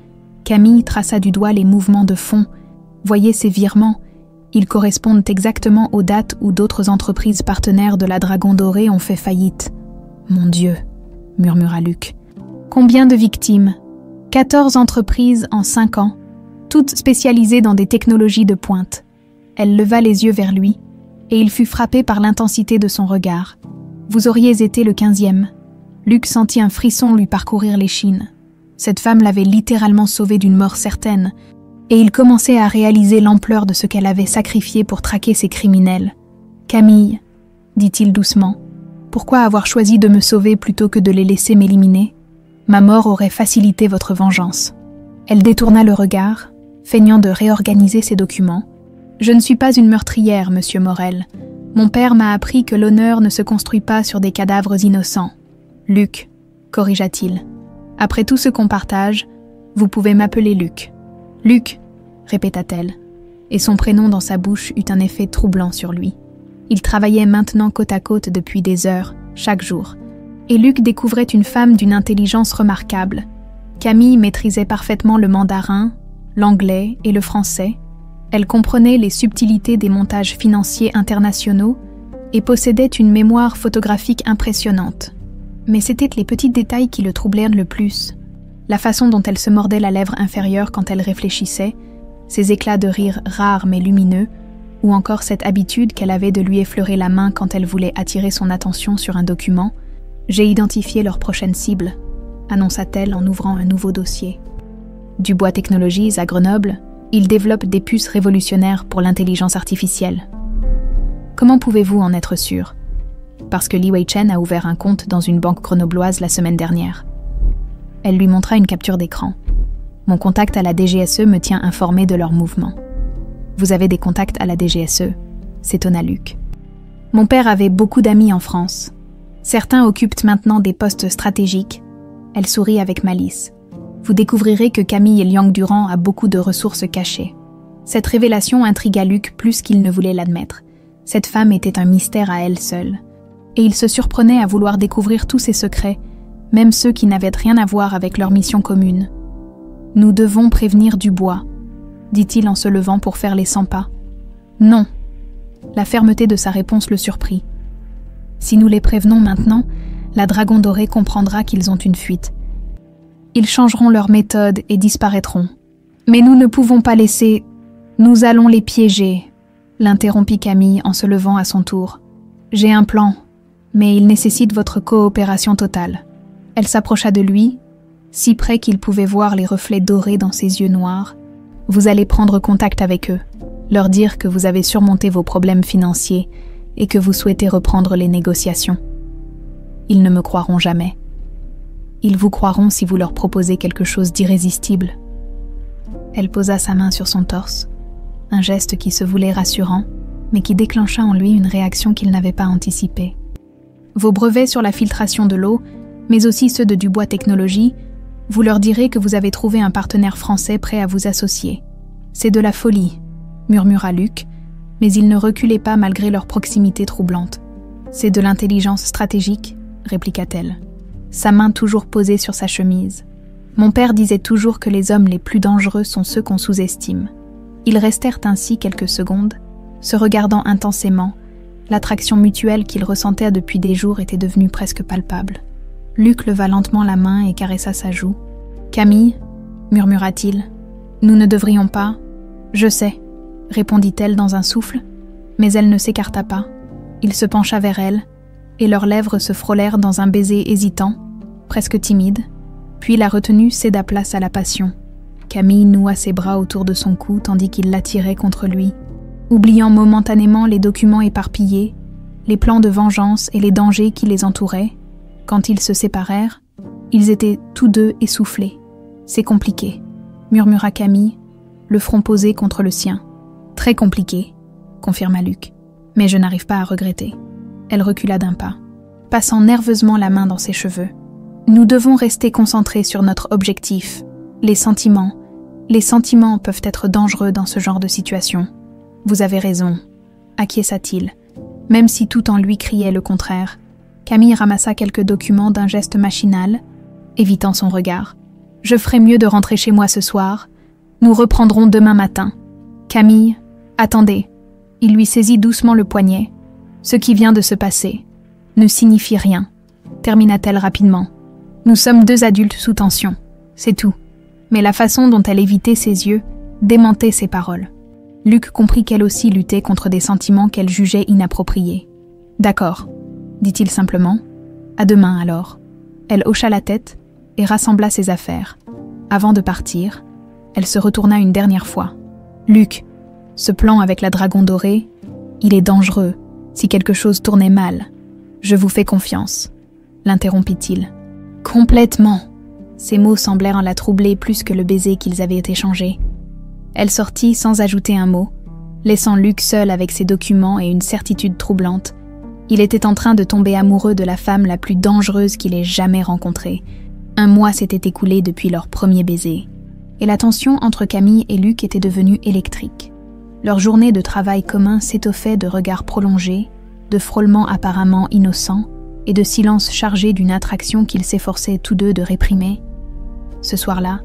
Camille traça du doigt les mouvements de fonds. « Voyez ces virements. Ils correspondent exactement aux dates où d'autres entreprises partenaires de la Dragon Doré ont fait faillite. »« Mon Dieu !» murmura Luc. « Combien de victimes ? 14 entreprises en 5 ans, toutes spécialisées dans des technologies de pointe. » Elle leva les yeux vers lui, et il fut frappé par l'intensité de son regard. « Vous auriez été le 15e. » Luc sentit un frisson lui parcourir l'échine. Cette femme l'avait littéralement sauvé d'une mort certaine, et il commençait à réaliser l'ampleur de ce qu'elle avait sacrifié pour traquer ces criminels. « Camille, » dit-il doucement, « pourquoi avoir choisi de me sauver plutôt que de les laisser m'éliminer ? Ma mort aurait facilité votre vengeance. » Elle détourna le regard, feignant de réorganiser ses documents. « Je ne suis pas une meurtrière, monsieur Morel. Mon père m'a appris que l'honneur ne se construit pas sur des cadavres innocents. »« Luc, » corrigea-t-il. « Après tout ce qu'on partage, vous pouvez m'appeler Luc. »« Luc, » répéta-t-elle, et son prénom dans sa bouche eut un effet troublant sur lui. Ils travaillaient maintenant côte à côte depuis des heures, chaque jour, et Luc découvrait une femme d'une intelligence remarquable. Camille maîtrisait parfaitement le mandarin, l'anglais et le français. Elle comprenait les subtilités des montages financiers internationaux et possédait une mémoire photographique impressionnante. Mais c'étaient les petits détails qui le troublèrent le plus. La façon dont elle se mordait la lèvre inférieure quand elle réfléchissait, ses éclats de rire rares mais lumineux, ou encore cette habitude qu'elle avait de lui effleurer la main quand elle voulait attirer son attention sur un document. « J'ai identifié leur prochaine cible », annonça-t-elle en ouvrant un nouveau dossier. Dubois Technologies à Grenoble, il développe des puces révolutionnaires pour l'intelligence artificielle. Comment pouvez-vous en être sûr ? Parce que Li Wei-Chen a ouvert un compte dans une banque grenobloise la semaine dernière. Elle lui montra une capture d'écran. Mon contact à la DGSE me tient informé de leurs mouvements. Vous avez des contacts à la DGSE, s'étonna Luc. Mon père avait beaucoup d'amis en France. Certains occupent maintenant des postes stratégiques. Elle sourit avec malice. Vous découvrirez que Camille Liang-Durand a beaucoup de ressources cachées. Cette révélation intrigua Luc plus qu'il ne voulait l'admettre. Cette femme était un mystère à elle seule. et il se surprenait à vouloir découvrir tous ses secrets, même ceux qui n'avaient rien à voir avec leur mission commune. « Nous devons prévenir Dubois », dit-il en se levant pour faire les 100 pas. « Non !» La fermeté de sa réponse le surprit. « Si nous les prévenons maintenant, la Dragon Dorée comprendra qu'ils ont une fuite. Ils changeront leur méthode et disparaîtront. Mais nous ne pouvons pas laisser... Nous allons les piéger, l'interrompit Camille en se levant à son tour. J'ai un plan, mais il nécessite votre coopération totale. Elle s'approcha de lui, si près qu'il pouvait voir les reflets dorés dans ses yeux noirs. Vous allez prendre contact avec eux, leur dire que vous avez surmonté vos problèmes financiers et que vous souhaitez reprendre les négociations. Ils ne me croiront jamais. Ils vous croiront si vous leur proposez quelque chose d'irrésistible. Elle posa sa main sur son torse, un geste qui se voulait rassurant, mais qui déclencha en lui une réaction qu'il n'avait pas anticipée. Vos brevets sur la filtration de l'eau, mais aussi ceux de Dubois Technologies, vous leur direz que vous avez trouvé un partenaire français prêt à vous associer. C'est de la folie, murmura Luc, mais il ne reculait pas malgré leur proximité troublante. C'est de l'intelligence stratégique, répliqua-t-elle, sa main toujours posée sur sa chemise. Mon père disait toujours que les hommes les plus dangereux sont ceux qu'on sous-estime. Ils restèrent ainsi quelques secondes, se regardant intensément. L'attraction mutuelle qu'ils ressentaient depuis des jours était devenue presque palpable. Luc leva lentement la main et caressa sa joue. « Camille, murmura-t-il, nous ne devrions pas... »« Je sais, » répondit-elle dans un souffle, mais elle ne s'écarta pas. Il se pencha vers elle, et leurs lèvres se frôlèrent dans un baiser hésitant, presque timide, puis la retenue céda place à la passion. Camille noua ses bras autour de son cou tandis qu'il l'attirait contre lui. Oubliant momentanément les documents éparpillés, les plans de vengeance et les dangers qui les entouraient, quand ils se séparèrent, ils étaient tous deux essoufflés. « C'est compliqué », murmura Camille, le front posé contre le sien. « Très compliqué », confirma Luc, « mais je n'arrive pas à regretter. » Elle recula d'un pas, passant nerveusement la main dans ses cheveux. « Nous devons rester concentrés sur notre objectif. Les sentiments peuvent être dangereux dans ce genre de situation. » « Vous avez raison, » acquiesça-t-il, même si tout en lui criait le contraire. Camille ramassa quelques documents d'un geste machinal, évitant son regard. « Je ferai mieux de rentrer chez moi ce soir. Nous reprendrons demain matin. »« Camille, attendez. » Il lui saisit doucement le poignet. « Ce qui vient de se passer ne signifie rien, » termina-t-elle rapidement. « Nous sommes deux adultes sous tension, c'est tout. » Mais la façon dont elle évitait ses yeux démentait ses paroles. Luc comprit qu'elle aussi luttait contre des sentiments qu'elle jugeait inappropriés. « D'accord, » dit-il simplement. « À demain alors. » Elle hocha la tête et rassembla ses affaires. Avant de partir, elle se retourna une dernière fois. « Luc, ce plan avec la Dragon Dorée, il est dangereux si quelque chose tournait mal. Je vous fais confiance, » l'interrompit-il. « Complètement !» Ces mots semblèrent la troubler plus que le baiser qu'ils avaient échangé. Elle sortit sans ajouter un mot, laissant Luc seul avec ses documents et une certitude troublante. Il était en train de tomber amoureux de la femme la plus dangereuse qu'il ait jamais rencontrée. 1 mois s'était écoulé depuis leur premier baiser. Et la tension entre Camille et Luc était devenue électrique. Leur journée de travail commun s'étoffait de regards prolongés, de frôlements apparemment innocents et de silences chargés d'une attraction qu'ils s'efforçaient tous deux de réprimer. Ce soir-là,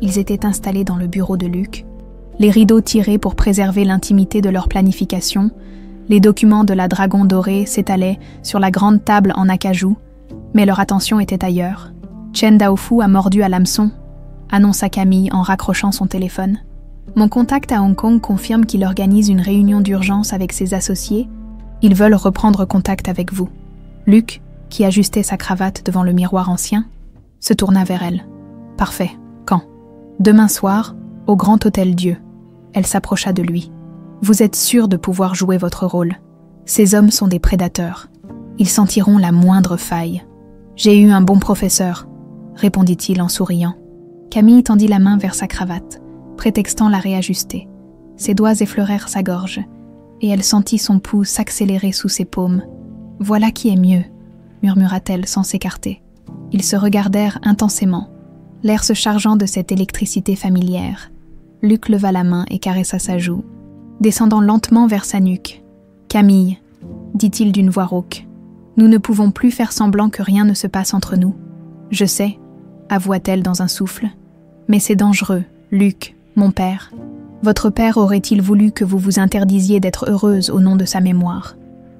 ils étaient installés dans le bureau de Luc, les rideaux tirés pour préserver l'intimité de leur planification, les documents de la Dragon Dorée s'étalaient sur la grande table en acajou, mais leur attention était ailleurs. Chen Daofu a mordu à l'hameçon, annonça Camille en raccrochant son téléphone. Mon contact à Hong Kong confirme qu'il organise une réunion d'urgence avec ses associés. Ils veulent reprendre contact avec vous. Luc, qui ajustait sa cravate devant le miroir ancien, se tourna vers elle. Parfait. Quand ? Demain soir, au Grand Hôtel Dieu. Elle s'approcha de lui. Vous êtes sûr de pouvoir jouer votre rôle. Ces hommes sont des prédateurs. Ils sentiront la moindre faille. J'ai eu un bon professeur, répondit-il en souriant. Camille tendit la main vers sa cravate, prétextant la réajuster. Ses doigts effleurèrent sa gorge, et elle sentit son pouls s'accélérer sous ses paumes. Voilà qui est mieux, murmura-t-elle sans s'écarter. Ils se regardèrent intensément, l'air se chargeant de cette électricité familière. Luc leva la main et caressa sa joue, descendant lentement vers sa nuque. « Camille, dit-il d'une voix rauque, Nous ne pouvons plus faire semblant que rien ne se passe entre nous. Je sais, avoua-t-elle dans un souffle, mais c'est dangereux, Luc, mon père. Votre père aurait-il voulu que vous vous interdisiez d'être heureuse au nom de sa mémoire?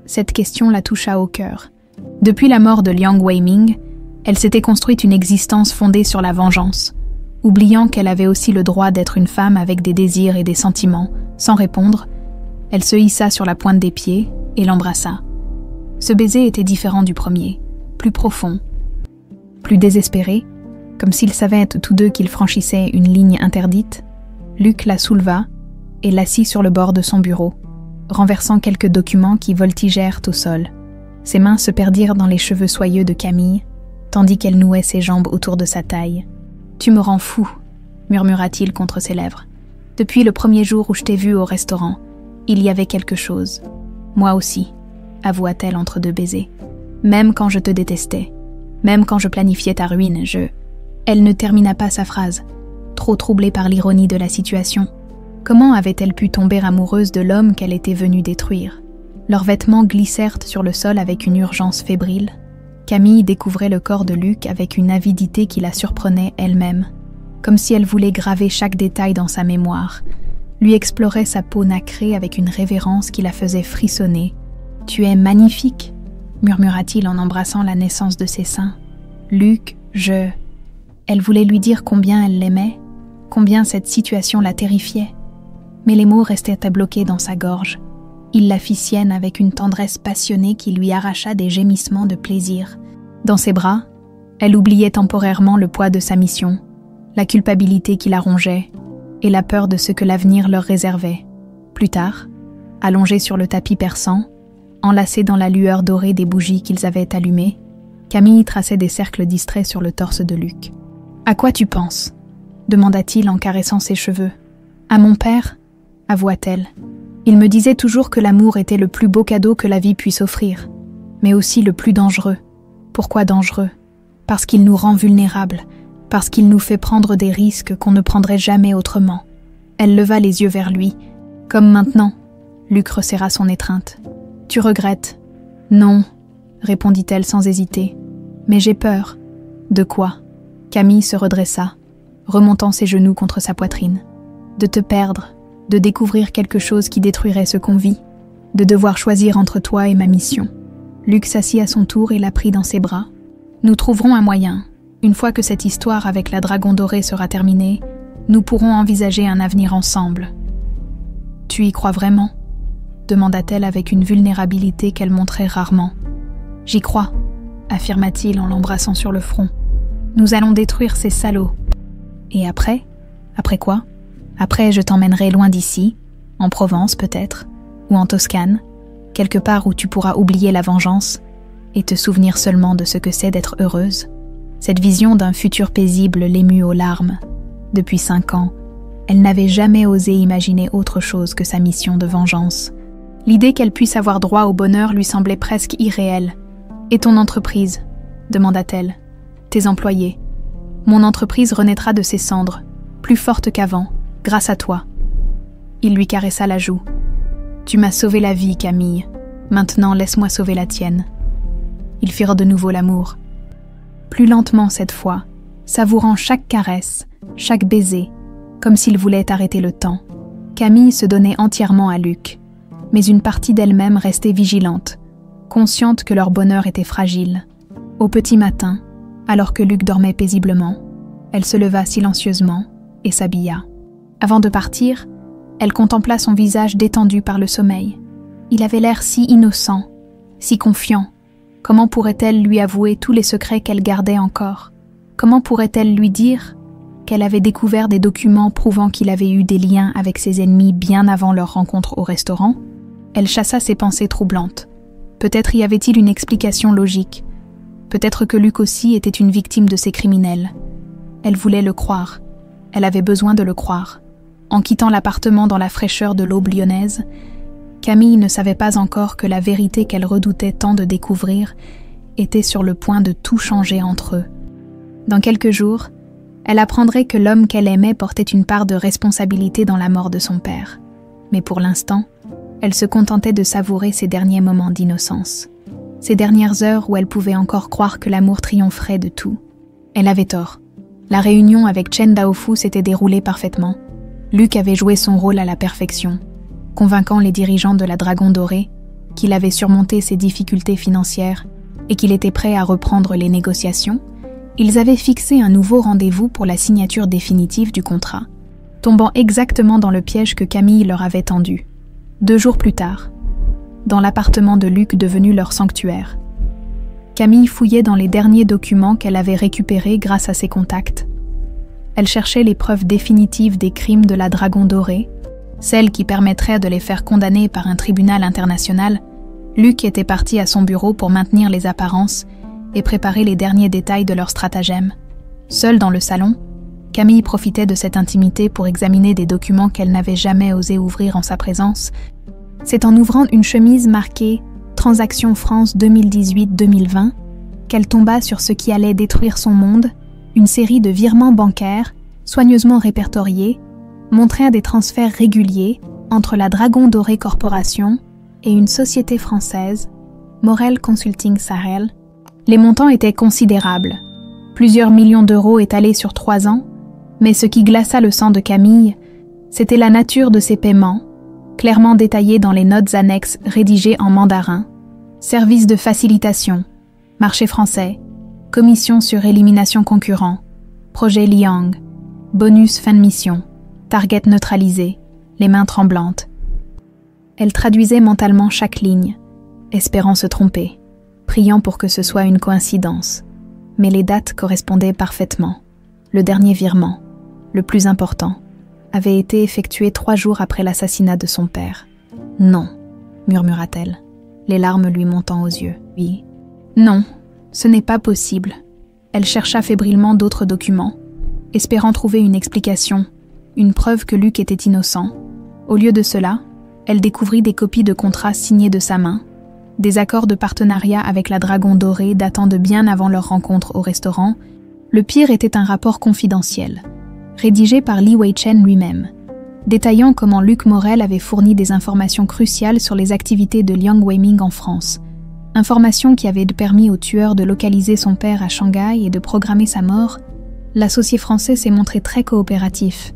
Cette question la toucha au cœur. Depuis la mort de Liang Weiming, elle s'était construite une existence fondée sur la vengeance, oubliant qu'elle avait aussi le droit d'être une femme avec des désirs et des sentiments. Sans répondre, elle se hissa sur la pointe des pieds et l'embrassa. Ce baiser était différent du premier, plus profond, plus désespéré, comme s'ils savaient tous deux qu'ils franchissaient une ligne interdite. Luc la souleva et l'assit sur le bord de son bureau, renversant quelques documents qui voltigèrent au sol. Ses mains se perdirent dans les cheveux soyeux de Camille, tandis qu'elle nouait ses jambes autour de sa taille. « Tu me rends fou », murmura-t-il contre ses lèvres. « Depuis le premier jour où je t'ai vue au restaurant, il y avait quelque chose. Moi aussi, avoua-t-elle entre deux baisers. Même quand je te détestais, même quand je planifiais ta ruine, Elle ne termina pas sa phrase, trop troublée par l'ironie de la situation. Comment avait-elle pu tomber amoureuse de l'homme qu'elle était venue détruire? Leurs vêtements glissèrent sur le sol avec une urgence fébrile. Camille découvrait le corps de Luc avec une avidité qui la surprenait elle-même, comme si elle voulait graver chaque détail dans sa mémoire, lui explorait sa peau nacrée avec une révérence qui la faisait frissonner. « Tu es magnifique », murmura-t-il en embrassant la naissance de ses seins. « Luc, Elle voulait lui dire combien elle l'aimait, combien cette situation la terrifiait. Mais les mots restaient bloqués dans sa gorge. Il la fit sienne avec une tendresse passionnée qui lui arracha des gémissements de plaisir. Dans ses bras, elle oubliait temporairement le poids de sa mission, la culpabilité qui la rongeait et la peur de ce que l'avenir leur réservait. Plus tard, allongés sur le tapis persan, enlacés dans la lueur dorée des bougies qu'ils avaient allumées, Camille traçait des cercles distraits sur le torse de Luc. « À quoi tu penses ?» demanda-t-il en caressant ses cheveux. « À mon père ?» avoua-t-elle. « Il me disait toujours que l'amour était le plus beau cadeau que la vie puisse offrir, mais aussi le plus dangereux. Pourquoi dangereux? Parce qu'il nous rend vulnérables, parce qu'il nous fait prendre des risques qu'on ne prendrait jamais autrement. » Elle leva les yeux vers lui. « Comme maintenant. » Luc resserra son étreinte. « Tu regrettes? »« Non, » répondit-elle sans hésiter. « Mais j'ai peur. »« De quoi ?» Camille se redressa, remontant ses genoux contre sa poitrine. « De te perdre, de découvrir quelque chose qui détruirait ce qu'on vit, de devoir choisir entre toi et ma mission. » Luc s'assit à son tour et la prit dans ses bras. « Nous trouverons un moyen. Une fois que cette histoire avec la dragon dorée sera terminée, nous pourrons envisager un avenir ensemble. »« Tu y crois vraiment ?» demanda-t-elle avec une vulnérabilité qu'elle montrait rarement. « J'y crois, » affirma-t-il en l'embrassant sur le front. « Nous allons détruire ces salauds. Et après? Après quoi? Après, je t'emmènerai loin d'ici, en Provence peut-être, ou en Toscane, quelque part où tu pourras oublier la vengeance et te souvenir seulement de ce que c'est d'être heureuse. » Cette vision d'un futur paisible l'émut aux larmes. Depuis 5 ans, elle n'avait jamais osé imaginer autre chose que sa mission de vengeance. L'idée qu'elle puisse avoir droit au bonheur lui semblait presque irréelle. « Et ton entreprise ?» demanda-t-elle. « Tes employés. Mon entreprise renaîtra de ses cendres, plus forte qu'avant, grâce à toi. » Il lui caressa la joue. « Tu m'as sauvé la vie, Camille. Maintenant, laisse-moi sauver la tienne. » Ils firent de nouveau l'amour. Plus lentement cette fois, savourant chaque caresse, chaque baiser, comme s'ils voulaient arrêter le temps. Camille se donnait entièrement à Luc, mais une partie d'elle-même restait vigilante, consciente que leur bonheur était fragile. Au petit matin, alors que Luc dormait paisiblement, elle se leva silencieusement et s'habilla. Avant de partir, elle contempla son visage détendu par le sommeil. Il avait l'air si innocent, si confiant. Comment pourrait-elle lui avouer tous les secrets qu'elle gardait encore? Comment pourrait-elle lui dire qu'elle avait découvert des documents prouvant qu'il avait eu des liens avec ses ennemis bien avant leur rencontre au restaurant? Elle chassa ses pensées troublantes. Peut-être y avait-il une explication logique. Peut-être que Luc aussi était une victime de ces criminels. Elle voulait le croire. Elle avait besoin de le croire. En quittant l'appartement dans la fraîcheur de l'aube lyonnaise, Camille ne savait pas encore que la vérité qu'elle redoutait tant de découvrir était sur le point de tout changer entre eux. Dans quelques jours, elle apprendrait que l'homme qu'elle aimait portait une part de responsabilité dans la mort de son père. Mais pour l'instant, elle se contentait de savourer ses derniers moments d'innocence. ces dernières heures où elle pouvait encore croire que l'amour triompherait de tout. Elle avait tort. La réunion avec Chen Daofu s'était déroulée parfaitement. Luc avait joué son rôle à la perfection, convainquant les dirigeants de la Dragon Doré qu'il avait surmonté ses difficultés financières et qu'il était prêt à reprendre les négociations. Ils avaient fixé un nouveau rendez-vous pour la signature définitive du contrat, tombant exactement dans le piège que Camille leur avait tendu. 2 jours plus tard, dans l'appartement de Luc devenu leur sanctuaire, Camille fouillait dans les derniers documents qu'elle avait récupérés grâce à ses contacts. Elle cherchait les preuves définitives des crimes de la Dragon Doré, celles qui permettraient de les faire condamner par un tribunal international. Luc était parti à son bureau pour maintenir les apparences et préparer les derniers détails de leur stratagème. Seule dans le salon, Camille profitait de cette intimité pour examiner des documents qu'elle n'avait jamais osé ouvrir en sa présence. C'est en ouvrant une chemise marquée « Transaction France 2018-2020 » qu'elle tomba sur ce qui allait détruire son monde. Une série de virements bancaires, soigneusement répertoriés, montrèrent des transferts réguliers entre la Dragon Doré Corporation et une société française, Morel Consulting Sahel. Les montants étaient considérables, plusieurs millions d'euros étalés sur 3 ans, mais ce qui glaça le sang de Camille, c'était la nature de ces paiements, clairement détaillés dans les notes annexes rédigées en mandarin. Service de facilitation, marché français, commission sur élimination concurrent, projet Liang, bonus fin de mission, target neutralisé, les mains tremblantes. Elle traduisait mentalement chaque ligne, espérant se tromper, priant pour que ce soit une coïncidence. Mais les dates correspondaient parfaitement. Le dernier virement, le plus important, avait été effectué 3 jours après l'assassinat de son père. « Non », murmura-t-elle, les larmes lui montant aux yeux. « Oui. Non, ce n'est pas possible. » Elle chercha fébrilement d'autres documents, espérant trouver une explication, une preuve que Luc était innocent. Au lieu de cela, elle découvrit des copies de contrats signés de sa main, des accords de partenariat avec la Dragon Doré datant de bien avant leur rencontre au restaurant. Le pire était un rapport confidentiel, rédigé par Li Weichen lui-même, détaillant comment Luc Morel avait fourni des informations cruciales sur les activités de Liang Weiming en France, informations qui avaient permis au tueur de localiser son père à Shanghai et de programmer sa mort. L'associé français s'est montré très coopératif.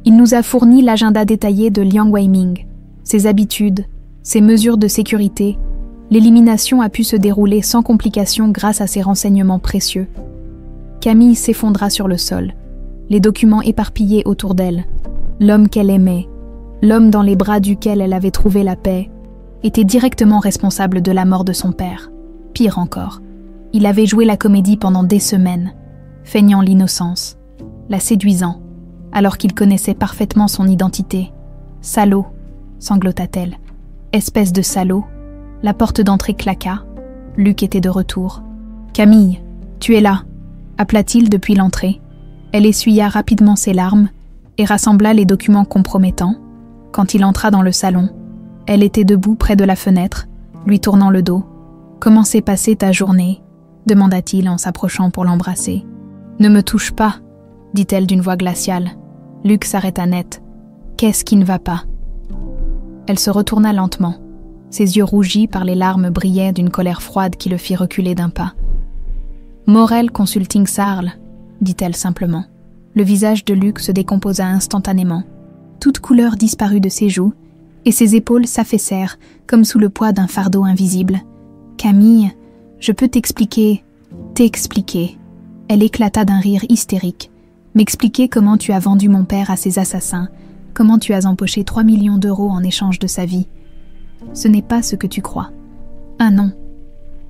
Il nous a fourni l'agenda détaillé de Liang Weiming, ses habitudes, ses mesures de sécurité. L'élimination a pu se dérouler sans complications grâce à ces renseignements précieux. Camille s'effondra sur le sol, les documents éparpillés autour d'elle. L'homme qu'elle aimait, l'homme dans les bras duquel elle avait trouvé la paix, était directement responsable de la mort de son père. Pire encore, il avait joué la comédie pendant des semaines, feignant l'innocence, la séduisant, alors qu'il connaissait parfaitement son identité. « Salaud !» sanglota-t-elle. « Espèce de salaud !» La porte d'entrée claqua. Luc était de retour. « Camille, tu es là !» appela-t-il depuis l'entrée. Elle essuya rapidement ses larmes et rassembla les documents compromettants. Quand il entra dans le salon, elle était debout près de la fenêtre, lui tournant le dos. « Comment s'est passée ta journée ?» demanda-t-il en s'approchant pour l'embrasser. « Ne me touche pas !» dit-elle d'une voix glaciale. Luc s'arrêta net. « Qu'est-ce qui ne va pas ?» Elle se retourna lentement. Ses yeux rougis par les larmes brillaient d'une colère froide qui le fit reculer d'un pas. « Morel Consulting Sarl », dit-elle simplement. Le visage de Luc se décomposa instantanément. Toute couleur disparut de ses joues, et ses épaules s'affaissèrent comme sous le poids d'un fardeau invisible. « Camille, je peux t'expliquer. » « T'expliquer ?» Elle éclata d'un rire hystérique. « M'expliquer comment tu as vendu mon père à ces assassins, comment tu as empoché 3 millions d'euros en échange de sa vie. Ce n'est pas ce que tu crois. »« Ah non !»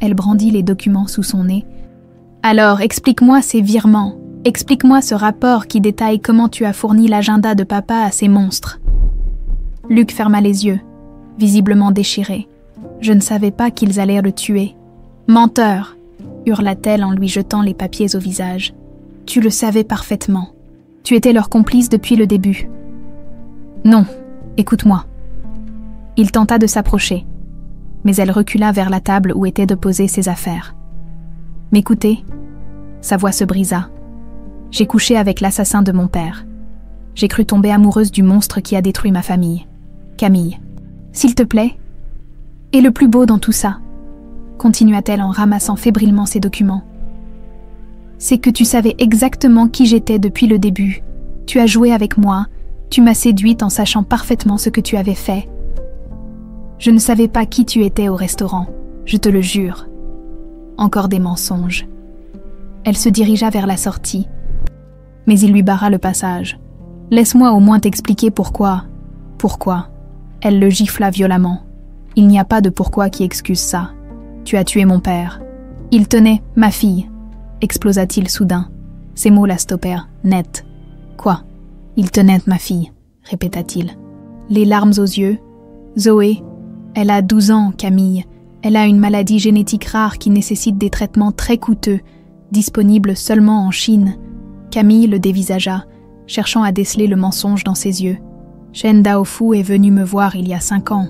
Elle brandit les documents sous son nez. « Alors, explique-moi ces virements. Explique-moi ce rapport qui détaille comment tu as fourni l'agenda de papa à ces monstres. » Luc ferma les yeux, visiblement déchiré. « Je ne savais pas qu'ils allaient le tuer. »« Menteur !» hurla-t-elle en lui jetant les papiers au visage. « Tu le savais parfaitement. Tu étais leur complice depuis le début. »« Non, écoute-moi. » Il tenta de s'approcher, mais elle recula vers la table où étaient déposées ses affaires. « M'écoutez ?» Sa voix se brisa. « J'ai couché avec l'assassin de mon père. J'ai cru tomber amoureuse du monstre qui a détruit ma famille. Camille, s'il te plaît. Et le plus beau dans tout ça, continua-t-elle en ramassant fébrilement ses documents. C'est que tu savais exactement qui j'étais depuis le début. Tu as joué avec moi, tu m'as séduite en sachant parfaitement ce que tu avais fait. Je ne savais pas qui tu étais au restaurant, je te le jure. Encore des mensonges. Elle se dirigea vers la sortie, mais il lui barra le passage. « Laisse-moi au moins t'expliquer pourquoi. » « Pourquoi ?» Elle le gifla violemment. « Il n'y a pas de pourquoi qui excuse ça. Tu as tué mon père. Il tenait ma fille. » explosa-t-il soudain. Ces mots la stoppèrent, net. « Quoi ? Il tenait ma fille, » répéta-t-il. Les larmes aux yeux. « Zoé, elle a 12 ans, Camille. Elle a une maladie génétique rare qui nécessite des traitements très coûteux, disponibles seulement en Chine. » Camille le dévisagea, cherchant à déceler le mensonge dans ses yeux. « Shen Daofu est venu me voir il y a 5 ans, »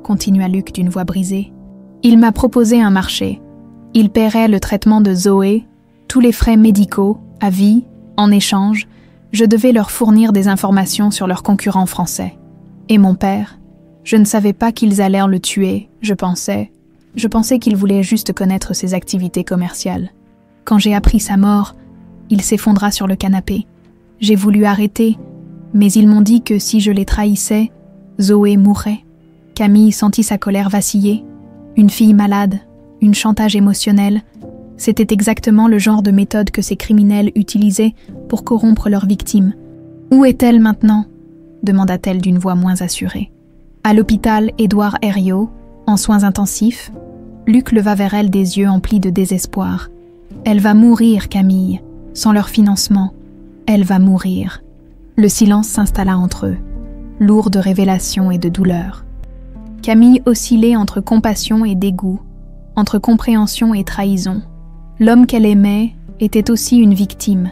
continua Luc d'une voix brisée. « Il m'a proposé un marché. Il paierait le traitement de Zoé, tous les frais médicaux, à vie, en échange. Je devais leur fournir des informations sur leurs concurrents français. Et mon père, je ne savais pas qu'ils allèrent le tuer, je pensais qu'il voulait juste connaître ses activités commerciales. Quand j'ai appris sa mort, il s'effondra sur le canapé. J'ai voulu arrêter, mais ils m'ont dit que si je les trahissais, Zoé mourrait. » Camille sentit sa colère vaciller. Une fille malade, une chantage émotionnel, c'était exactement le genre de méthode que ces criminels utilisaient pour corrompre leurs victimes. « Où est-elle maintenant ?» demanda-t-elle d'une voix moins assurée. « À l'hôpital Édouard Herriot, en soins intensifs. » Luc leva vers elle des yeux emplis de désespoir. « Elle va mourir, Camille, sans leur financement. Elle va mourir. » Le silence s'installa entre eux, lourd de révélations et de douleur. Camille oscillait entre compassion et dégoût, entre compréhension et trahison. L'homme qu'elle aimait était aussi une victime,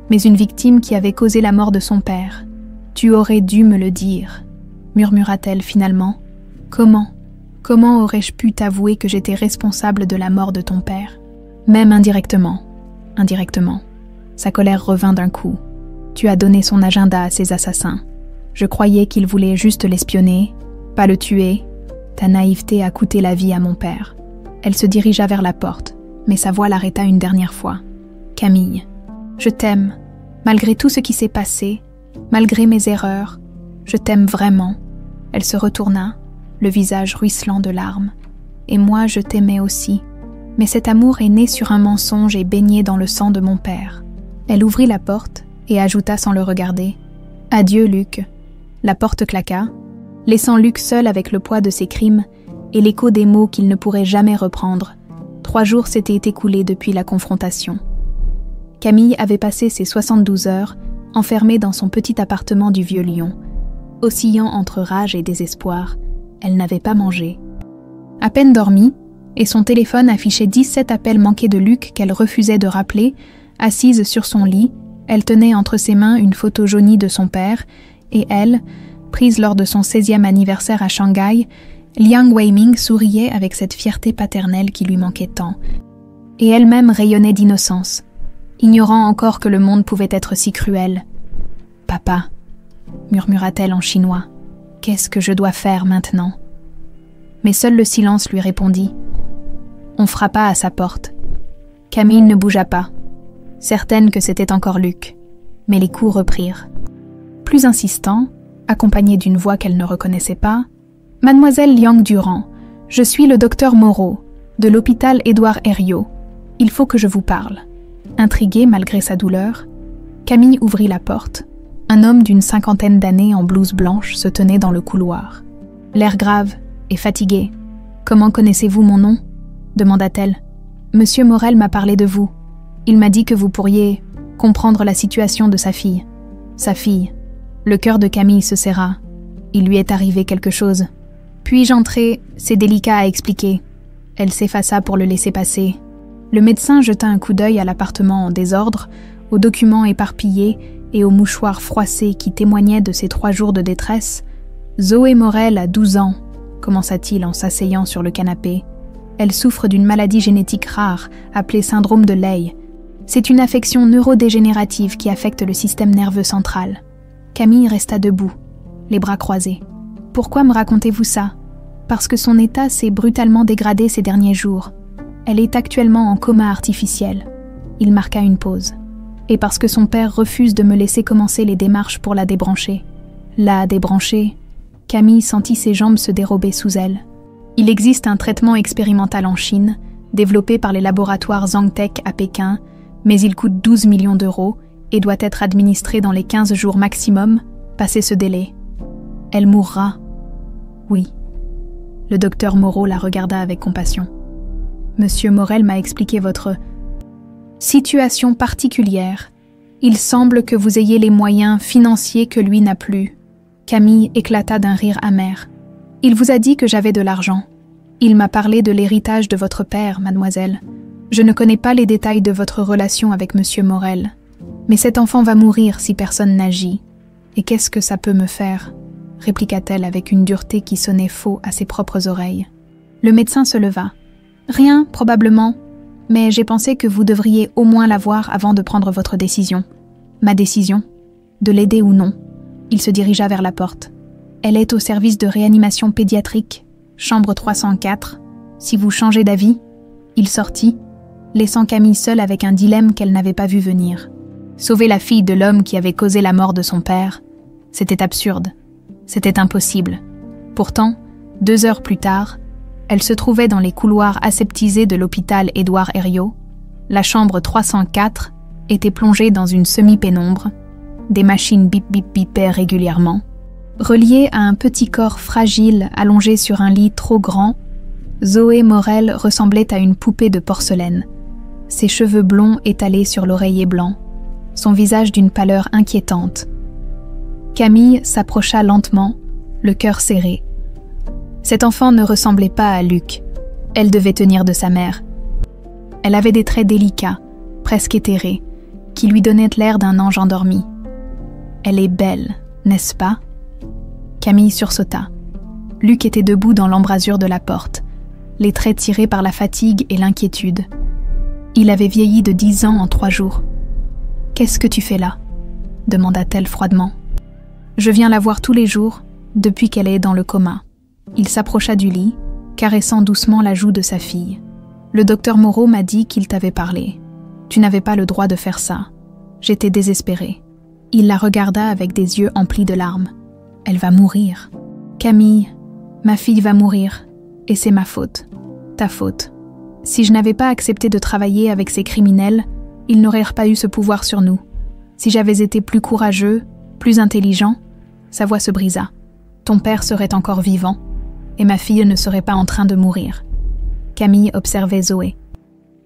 mais une victime qui avait causé la mort de son père. « Tu aurais dû me le dire, » murmura-t-elle finalement. « Comment aurais-je pu t'avouer que j'étais responsable de la mort de ton père ?» Même indirectement. Sa colère revint d'un coup. « Tu as donné son agenda à ces assassins. Je croyais qu'ils voulaient juste l'espionner, pas le tuer. Ta naïveté a coûté la vie à mon père. » Elle se dirigea vers la porte, mais sa voix l'arrêta une dernière fois. « Camille, je t'aime, malgré tout ce qui s'est passé, malgré mes erreurs, je t'aime vraiment. » Elle se retourna, le visage ruisselant de larmes. « Et moi, je t'aimais aussi. Mais cet amour est né sur un mensonge et baigné dans le sang de mon père. » Elle ouvrit la porte et ajouta sans le regarder. « Adieu, Luc. » La porte claqua, laissant Luc seul avec le poids de ses crimes et l'écho des mots qu'il ne pourrait jamais reprendre. 3 jours s'étaient écoulés depuis la confrontation. Camille avait passé ses 72 heures enfermée dans son petit appartement du Vieux-Lyon. Oscillant entre rage et désespoir, elle n'avait pas mangé. À peine dormie, et son téléphone affichait 17 appels manqués de Luc qu'elle refusait de rappeler, assise sur son lit, elle tenait entre ses mains une photo jaunie de son père, et elle, prise lors de son 16e anniversaire à Shanghai, Liang Weiming souriait avec cette fierté paternelle qui lui manquait tant. Et elle-même rayonnait d'innocence, ignorant encore que le monde pouvait être si cruel. « Papa » murmura-t-elle en chinois, « qu'est-ce que je dois faire maintenant ?» Mais seul le silence lui répondit. On frappa à sa porte. Camille ne bougea pas, certaine que c'était encore Luc, mais les coups reprirent. Plus insistant, accompagné d'une voix qu'elle ne reconnaissait pas, « Mademoiselle Liang Durand, je suis le docteur Moreau, de l'hôpital Édouard Herriot. Il faut que je vous parle. » Intriguée malgré sa douleur, Camille ouvrit la porte. Un homme d'une 50aine d'années en blouse blanche se tenait dans le couloir. L'air grave et fatigué. « Comment connaissez-vous mon nom ?» demanda-t-elle. « Monsieur Morel m'a parlé de vous. Il m'a dit que vous pourriez comprendre la situation de sa fille. » Sa fille. Le cœur de Camille se serra. Il lui est arrivé quelque chose. « Puis-je entrer ? C'est délicat à expliquer. » Elle s'effaça pour le laisser passer. Le médecin jeta un coup d'œil à l'appartement en désordre, aux documents éparpillés et aux mouchoirs froissés qui témoignaient de ses 3 jours de détresse. « Zoé Morel a 12 ans, commença-t-il en s'asseyant sur le canapé. Elle souffre d'une maladie génétique rare, appelée syndrome de Leigh. C'est une affection neurodégénérative qui affecte le système nerveux central. » Camille resta debout, les bras croisés. « Pourquoi me racontez-vous ça ? Parce que son état s'est brutalement dégradé ces derniers jours. Elle est actuellement en coma artificiel. Il marqua une pause. Et parce que son père refuse de me laisser commencer les démarches pour la débrancher. La débrancher, Camille sentit ses jambes se dérober sous elle. Il existe un traitement expérimental en Chine, développé par les laboratoires Zhangtec à Pékin, mais il coûte 12 millions d'euros et doit être administré dans les 15 jours maximum, passé ce délai. Elle mourra. Oui. Le docteur Moreau la regarda avec compassion. Monsieur Morel m'a expliqué votre situation particulière. Il semble que vous ayez les moyens financiers que lui n'a plus. Camille éclata d'un rire amer. Il vous a dit que j'avais de l'argent. Il m'a parlé de l'héritage de votre père, mademoiselle. Je ne connais pas les détails de votre relation avec monsieur Morel. Mais cet enfant va mourir si personne n'agit. Et qu'est-ce que ça peut me faire ? Répliqua-t-elle avec une dureté qui sonnait faux à ses propres oreilles. Le médecin se leva. Rien, probablement, mais j'ai pensé que vous devriez au moins la voir avant de prendre votre décision. Ma décision ? De l'aider ou non ? Il se dirigea vers la porte. Elle est au service de réanimation pédiatrique, chambre 304. Si vous changez d'avis, il sortit, laissant Camille seule avec un dilemme qu'elle n'avait pas vu venir. Sauver la fille de l'homme qui avait causé la mort de son père, c'était absurde. C'était impossible. Pourtant, 2 heures plus tard, elle se trouvait dans les couloirs aseptisés de l'hôpital Édouard Herriot. La chambre 304 était plongée dans une semi-pénombre. Des machines bip-bip-bipaient régulièrement. Reliée à un petit corps fragile allongé sur un lit trop grand, Zoé Morel ressemblait à une poupée de porcelaine. Ses cheveux blonds étalés sur l'oreiller blanc, son visage d'une pâleur inquiétante. Camille s'approcha lentement, le cœur serré. Cet enfant ne ressemblait pas à Luc. Elle devait tenir de sa mère. Elle avait des traits délicats, presque éthérés, qui lui donnaient l'air d'un ange endormi. Elle est belle, n'est-ce pas ? Camille sursauta. Luc était debout dans l'embrasure de la porte, les traits tirés par la fatigue et l'inquiétude. Il avait vieilli de 10 ans en 3 jours. « Qu'est-ce que tu fais là ?» demanda-t-elle froidement. « Je viens la voir tous les jours, depuis qu'elle est dans le coma. » Il s'approcha du lit, caressant doucement la joue de sa fille. « Le docteur Moreau m'a dit qu'il t'avait parlé. Tu n'avais pas le droit de faire ça. J'étais désespérée. » Il la regarda avec des yeux emplis de larmes. « Elle va mourir. Camille, ma fille va mourir. Et c'est ma faute. Ta faute. Si je n'avais pas accepté de travailler avec ces criminels, ils n'auraient pas eu ce pouvoir sur nous. Si j'avais été plus courageux, plus intelligent, » sa voix se brisa. « Ton père serait encore vivant, et ma fille ne serait pas en train de mourir. » Camille observait Zoé.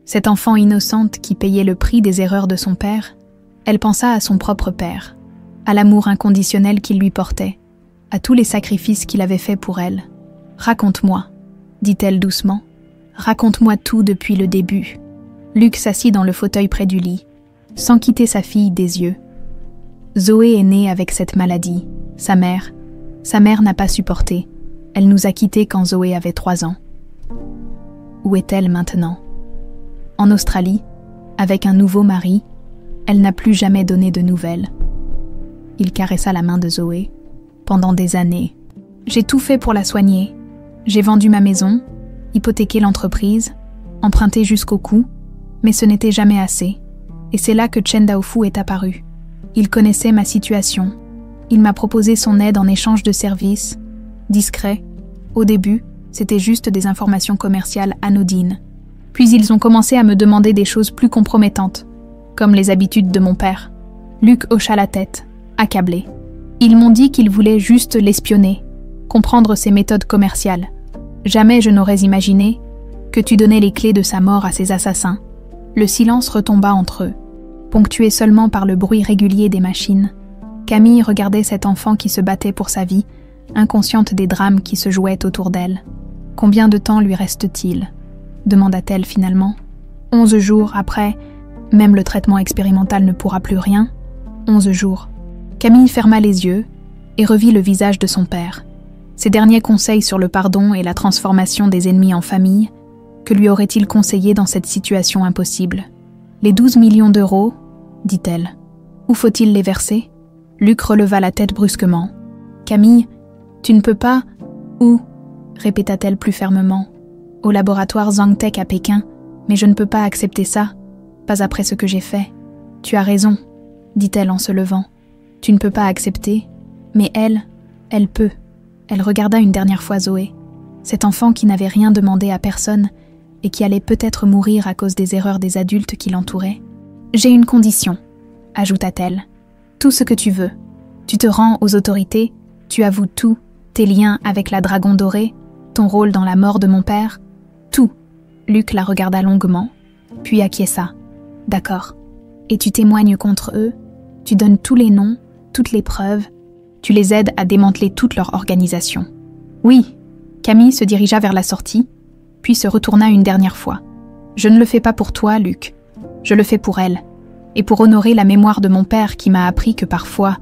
Cette enfant innocente qui payait le prix des erreurs de son père, elle pensa à son propre père, à l'amour inconditionnel qu'il lui portait, à tous les sacrifices qu'il avait faits pour elle. « Raconte-moi, » dit-elle doucement. « Raconte-moi tout depuis le début. » Luc s'assit dans le fauteuil près du lit, sans quitter sa fille des yeux. Zoé est née avec cette maladie. Sa mère n'a pas supporté. Elle nous a quittés quand Zoé avait 3 ans. Où est-elle maintenant ? En Australie, avec un nouveau mari, elle n'a plus jamais donné de nouvelles. Il caressa la main de Zoé. Pendant des années, j'ai tout fait pour la soigner. J'ai vendu ma maison, hypothéqué l'entreprise, emprunté jusqu'au cou, mais ce n'était jamais assez. Et c'est là que Chen Daofu est apparu. Il connaissait ma situation. Il m'a proposé son aide en échange de services, discret. Au début, c'était juste des informations commerciales anodines. Puis ils ont commencé à me demander des choses plus compromettantes, comme les habitudes de mon père. Luc hocha la tête, accablé. Ils m'ont dit qu'ils voulaient juste l'espionner, comprendre ses méthodes commerciales. Jamais je n'aurais imaginé que tu donnais les clés de sa mort à ses assassins. Le silence retomba entre eux, ponctué seulement par le bruit régulier des machines. Camille regardait cet enfant qui se battait pour sa vie, inconsciente des drames qui se jouaient autour d'elle. « Combien de temps lui reste-t-il » demanda-t-elle finalement. 11 jours après, même le traitement expérimental ne pourra plus rien. 11 jours. Camille ferma les yeux et revit le visage de son père. Ses derniers conseils sur le pardon et la transformation des ennemis en famille, que lui aurait-il conseillé dans cette situation impossible ? Les 12 millions d'euros, dit-elle. Où faut-il les verser ? Luc releva la tête brusquement. Camille, tu ne peux pas... Où ? Répéta-t-elle plus fermement. Au laboratoire Zhangtec à Pékin, Mais je ne peux pas accepter ça, pas après ce que j'ai fait. Tu as raison, dit-elle en se levant. Tu ne peux pas accepter, mais elle peut. Elle regarda une dernière fois Zoé, cet enfant qui n'avait rien demandé à personne et qui allait peut-être mourir à cause des erreurs des adultes qui l'entouraient. J'ai une condition, ajouta-t-elle. Tout ce que tu veux. Tu te rends aux autorités, tu avoues tout, tes liens avec la dragon dorée, ton rôle dans la mort de mon père, tout. Luc la regarda longuement, puis acquiesça. D'accord. Et tu témoignes contre eux, tu donnes tous les noms, toutes les preuves, tu les aides à démanteler toute leur organisation. Oui. Camille se dirigea vers la sortie, puis se retourna une dernière fois. Je ne le fais pas pour toi, Luc. Je le fais pour elle, et pour honorer la mémoire de mon père qui m'a appris que parfois,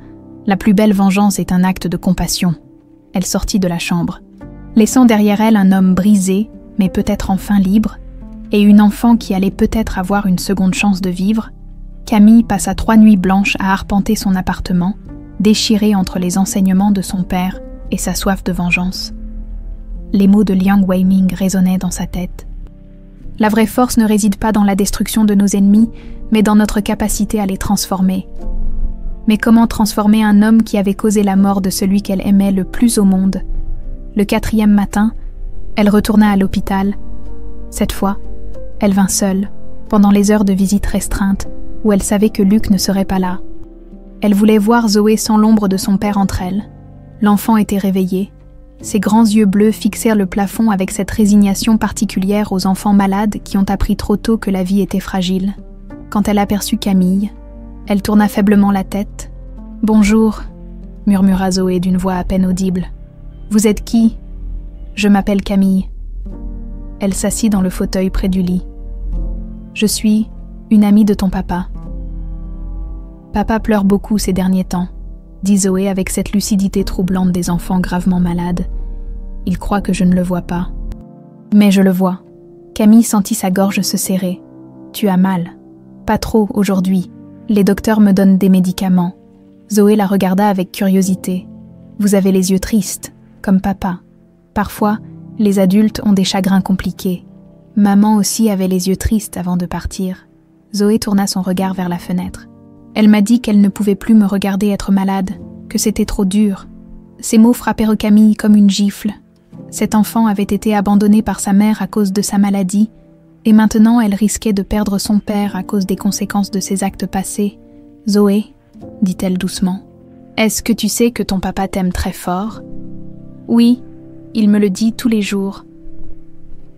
la plus belle vengeance est un acte de compassion. Elle sortit de la chambre, laissant derrière elle un homme brisé, mais peut-être enfin libre, et une enfant qui allait peut-être avoir une seconde chance de vivre. Camille passa 3 nuits blanches à arpenter son appartement, déchirée entre les enseignements de son père et sa soif de vengeance. Les mots de Liang Weiming résonnaient dans sa tête. La vraie force ne réside pas dans la destruction de nos ennemis, mais dans notre capacité à les transformer. Mais comment transformer un homme qui avait causé la mort de celui qu'elle aimait le plus au monde? Le 4e matin, elle retourna à l'hôpital. Cette fois, elle vint seule, pendant les heures de visite restreinte, où elle savait que Luc ne serait pas là. Elle voulait voir Zoé sans l'ombre de son père entre elles. L'enfant était réveillé. Ses grands yeux bleus fixèrent le plafond avec cette résignation particulière aux enfants malades qui ont appris trop tôt que la vie était fragile. Quand elle aperçut Camille, elle tourna faiblement la tête. « Bonjour », murmura Zoé d'une voix à peine audible. « Vous êtes qui ? » ?»« Je m'appelle Camille. » Elle s'assit dans le fauteuil près du lit. « Je suis une amie de ton papa. » « Papa pleure beaucoup ces derniers temps, » dit Zoé avec cette lucidité troublante des enfants gravement malades. « Il croit que je ne le vois pas. » « Mais je le vois. » Camille sentit sa gorge se serrer. « Tu as mal. »« Pas trop aujourd'hui. Les docteurs me donnent des médicaments. » Zoé la regarda avec curiosité. « Vous avez les yeux tristes, comme papa. Parfois, les adultes ont des chagrins compliqués. Maman aussi avait les yeux tristes avant de partir. » Zoé tourna son regard vers la fenêtre. Elle m'a dit qu'elle ne pouvait plus me regarder être malade, que c'était trop dur. Ces mots frappèrent Camille comme une gifle. Cet enfant avait été abandonné par sa mère à cause de sa maladie, et maintenant elle risquait de perdre son père à cause des conséquences de ses actes passés. « Zoé, » dit-elle doucement, « est-ce que tu sais que ton papa t'aime très fort ?»« Oui, il me le dit tous les jours. »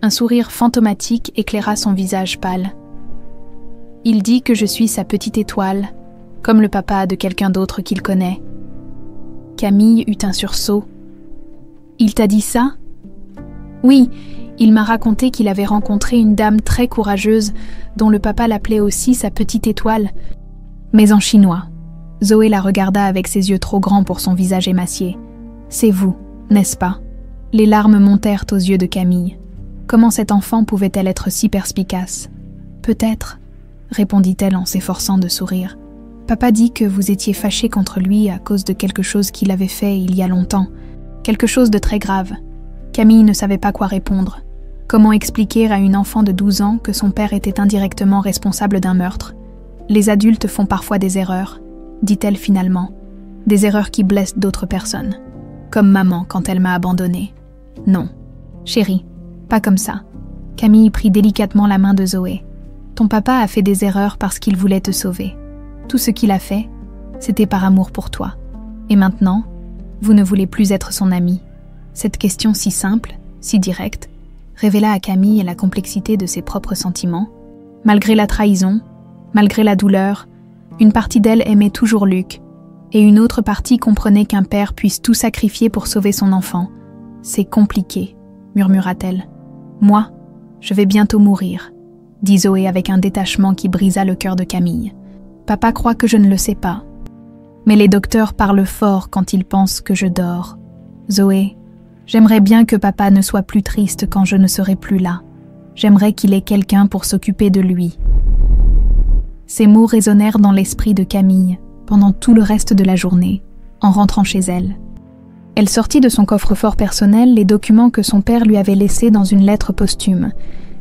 Un sourire fantomatique éclaira son visage pâle. « Il dit que je suis sa petite étoile, comme le papa de quelqu'un d'autre qu'il connaît. » Camille eut un sursaut. « Il t'a dit ça ?» ?»« Oui, il m'a raconté qu'il avait rencontré une dame très courageuse dont le papa l'appelait aussi sa petite étoile, mais en chinois. » Zoé la regarda avec ses yeux trop grands pour son visage émacié. « C'est vous, n'est-ce pas ?» Les larmes montèrent aux yeux de Camille. Comment cette enfant pouvait-elle être si perspicace ? « Peut-être, » répondit-elle en s'efforçant de sourire. « Papa dit que vous étiez fâché contre lui à cause de quelque chose qu'il avait fait il y a longtemps. Quelque chose de très grave. » Camille ne savait pas quoi répondre. Comment expliquer à une enfant de 12 ans que son père était indirectement responsable d'un meurtre ? Les adultes font parfois des erreurs, dit-elle finalement. Des erreurs qui blessent d'autres personnes. Comme maman quand elle m'a abandonnée. Non. Chérie, pas comme ça. Camille prit délicatement la main de Zoé. Ton papa a fait des erreurs parce qu'il voulait te sauver. Tout ce qu'il a fait, c'était par amour pour toi. Et maintenant, vous ne voulez plus être son amie. Cette question si simple, si directe, révéla à Camille la complexité de ses propres sentiments. Malgré la trahison, malgré la douleur, une partie d'elle aimait toujours Luc, et une autre partie comprenait qu'un père puisse tout sacrifier pour sauver son enfant. C'est compliqué, murmura-t-elle. Moi, je vais bientôt mourir, dit Zoé avec un détachement qui brisa le cœur de Camille. Papa croit que je ne le sais pas. Mais les docteurs parlent fort quand ils pensent que je dors. Zoé, j'aimerais bien que papa ne soit plus triste quand je ne serai plus là. J'aimerais qu'il ait quelqu'un pour s'occuper de lui. Ces mots résonnèrent dans l'esprit de Camille pendant tout le reste de la journée, en rentrant chez elle. Elle sortit de son coffre-fort personnel les documents que son père lui avait laissés dans une lettre posthume,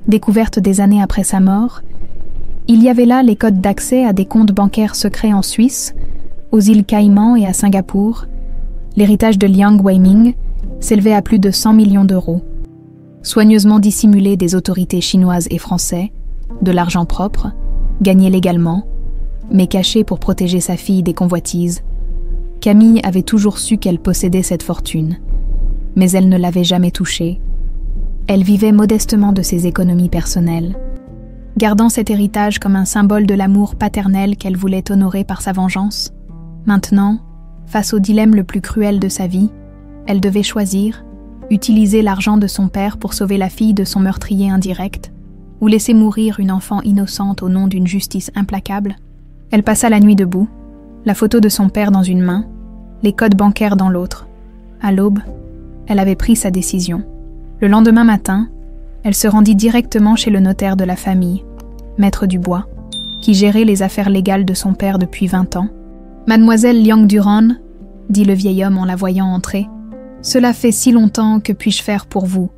découverte des années après sa mort, il y avait là les codes d'accès à des comptes bancaires secrets en Suisse, aux îles Caïmans et à Singapour. L'héritage de Liang Weiming s'élevait à plus de 100 millions d'euros. Soigneusement dissimulé des autorités chinoises et françaises, de l'argent propre, gagné légalement, mais caché pour protéger sa fille des convoitises, Camille avait toujours su qu'elle possédait cette fortune, mais elle ne l'avait jamais touchée. Elle vivait modestement de ses économies personnelles, gardant cet héritage comme un symbole de l'amour paternel qu'elle voulait honorer par sa vengeance. Maintenant, face au dilemme le plus cruel de sa vie, elle devait choisir, utiliser l'argent de son père pour sauver la fille de son meurtrier indirect, ou laisser mourir une enfant innocente au nom d'une justice implacable. Elle passa la nuit debout, la photo de son père dans une main, les codes bancaires dans l'autre. À l'aube, elle avait pris sa décision. Le lendemain matin, elle se rendit directement chez le notaire de la famille, Maître Dubois, qui gérait les affaires légales de son père depuis 20 ans. « Mademoiselle Liang Duran, dit le vieil homme en la voyant entrer, « cela fait si longtemps, que puis-je faire pour vous?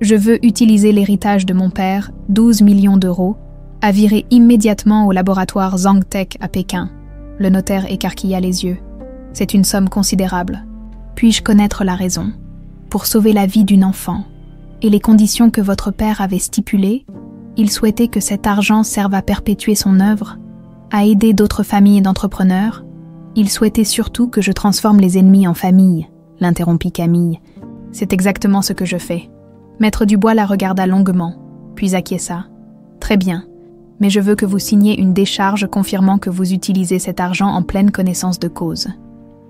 Je veux utiliser l'héritage de mon père, 12 millions d'euros, à virer immédiatement au laboratoire Zhangtec à Pékin. » Le notaire écarquilla les yeux. « C'est une somme considérable. Puis-je connaître la raison? Pour sauver la vie d'une enfant, et les conditions que votre père avait stipulées, il souhaitait que cet argent serve à perpétuer son œuvre, à aider d'autres familles d'entrepreneurs. Il souhaitait surtout que je transforme les ennemis en famille, l'interrompit Camille. C'est exactement ce que je fais. Maître Dubois la regarda longuement, puis acquiesça. Très bien, mais je veux que vous signiez une décharge confirmant que vous utilisez cet argent en pleine connaissance de cause.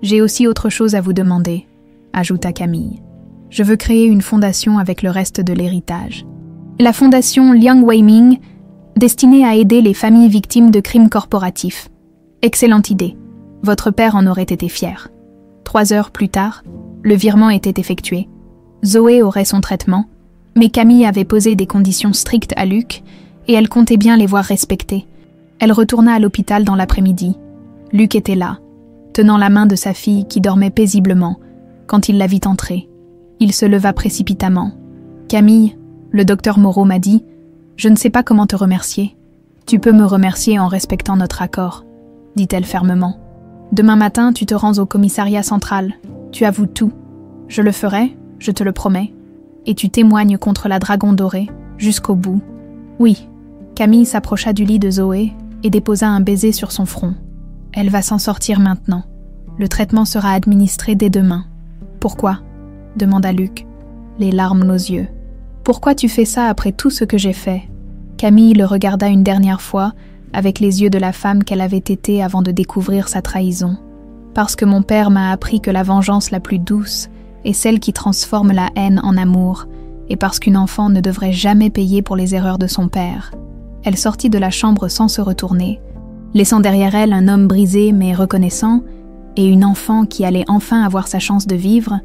J'ai aussi autre chose à vous demander, ajouta Camille. Je veux créer une fondation avec le reste de l'héritage. La fondation Liang Weiming, destinée à aider les familles victimes de crimes corporatifs. Excellente idée. Votre père en aurait été fier. 3 heures plus tard, le virement était effectué. Zoé aurait son traitement, mais Camille avait posé des conditions strictes à Luc et elle comptait bien les voir respectées. Elle retourna à l'hôpital dans l'après-midi. Luc était là, tenant la main de sa fille qui dormait paisiblement, quand il la vit entrer. Il se leva précipitamment. « Camille, le docteur Moreau m'a dit, je ne sais pas comment te remercier. Tu peux me remercier en respectant notre accord, dit-elle fermement. Demain matin, tu te rends au commissariat central. Tu avoues tout. Je le ferai, je te le promets. Et tu témoignes contre la Dragon Dorée, jusqu'au bout. Oui. » Camille s'approcha du lit de Zoé et déposa un baiser sur son front. Elle va s'en sortir maintenant. Le traitement sera administré dès demain. Pourquoi ? Demanda Luc, les larmes aux yeux. Pourquoi tu fais ça après tout ce que j'ai fait ? Camille le regarda une dernière fois, avec les yeux de la femme qu'elle avait été avant de découvrir sa trahison. Parce que mon père m'a appris que la vengeance la plus douce est celle qui transforme la haine en amour, et parce qu'une enfant ne devrait jamais payer pour les erreurs de son père. Elle sortit de la chambre sans se retourner, laissant derrière elle un homme brisé mais reconnaissant, et une enfant qui allait enfin avoir sa chance de vivre.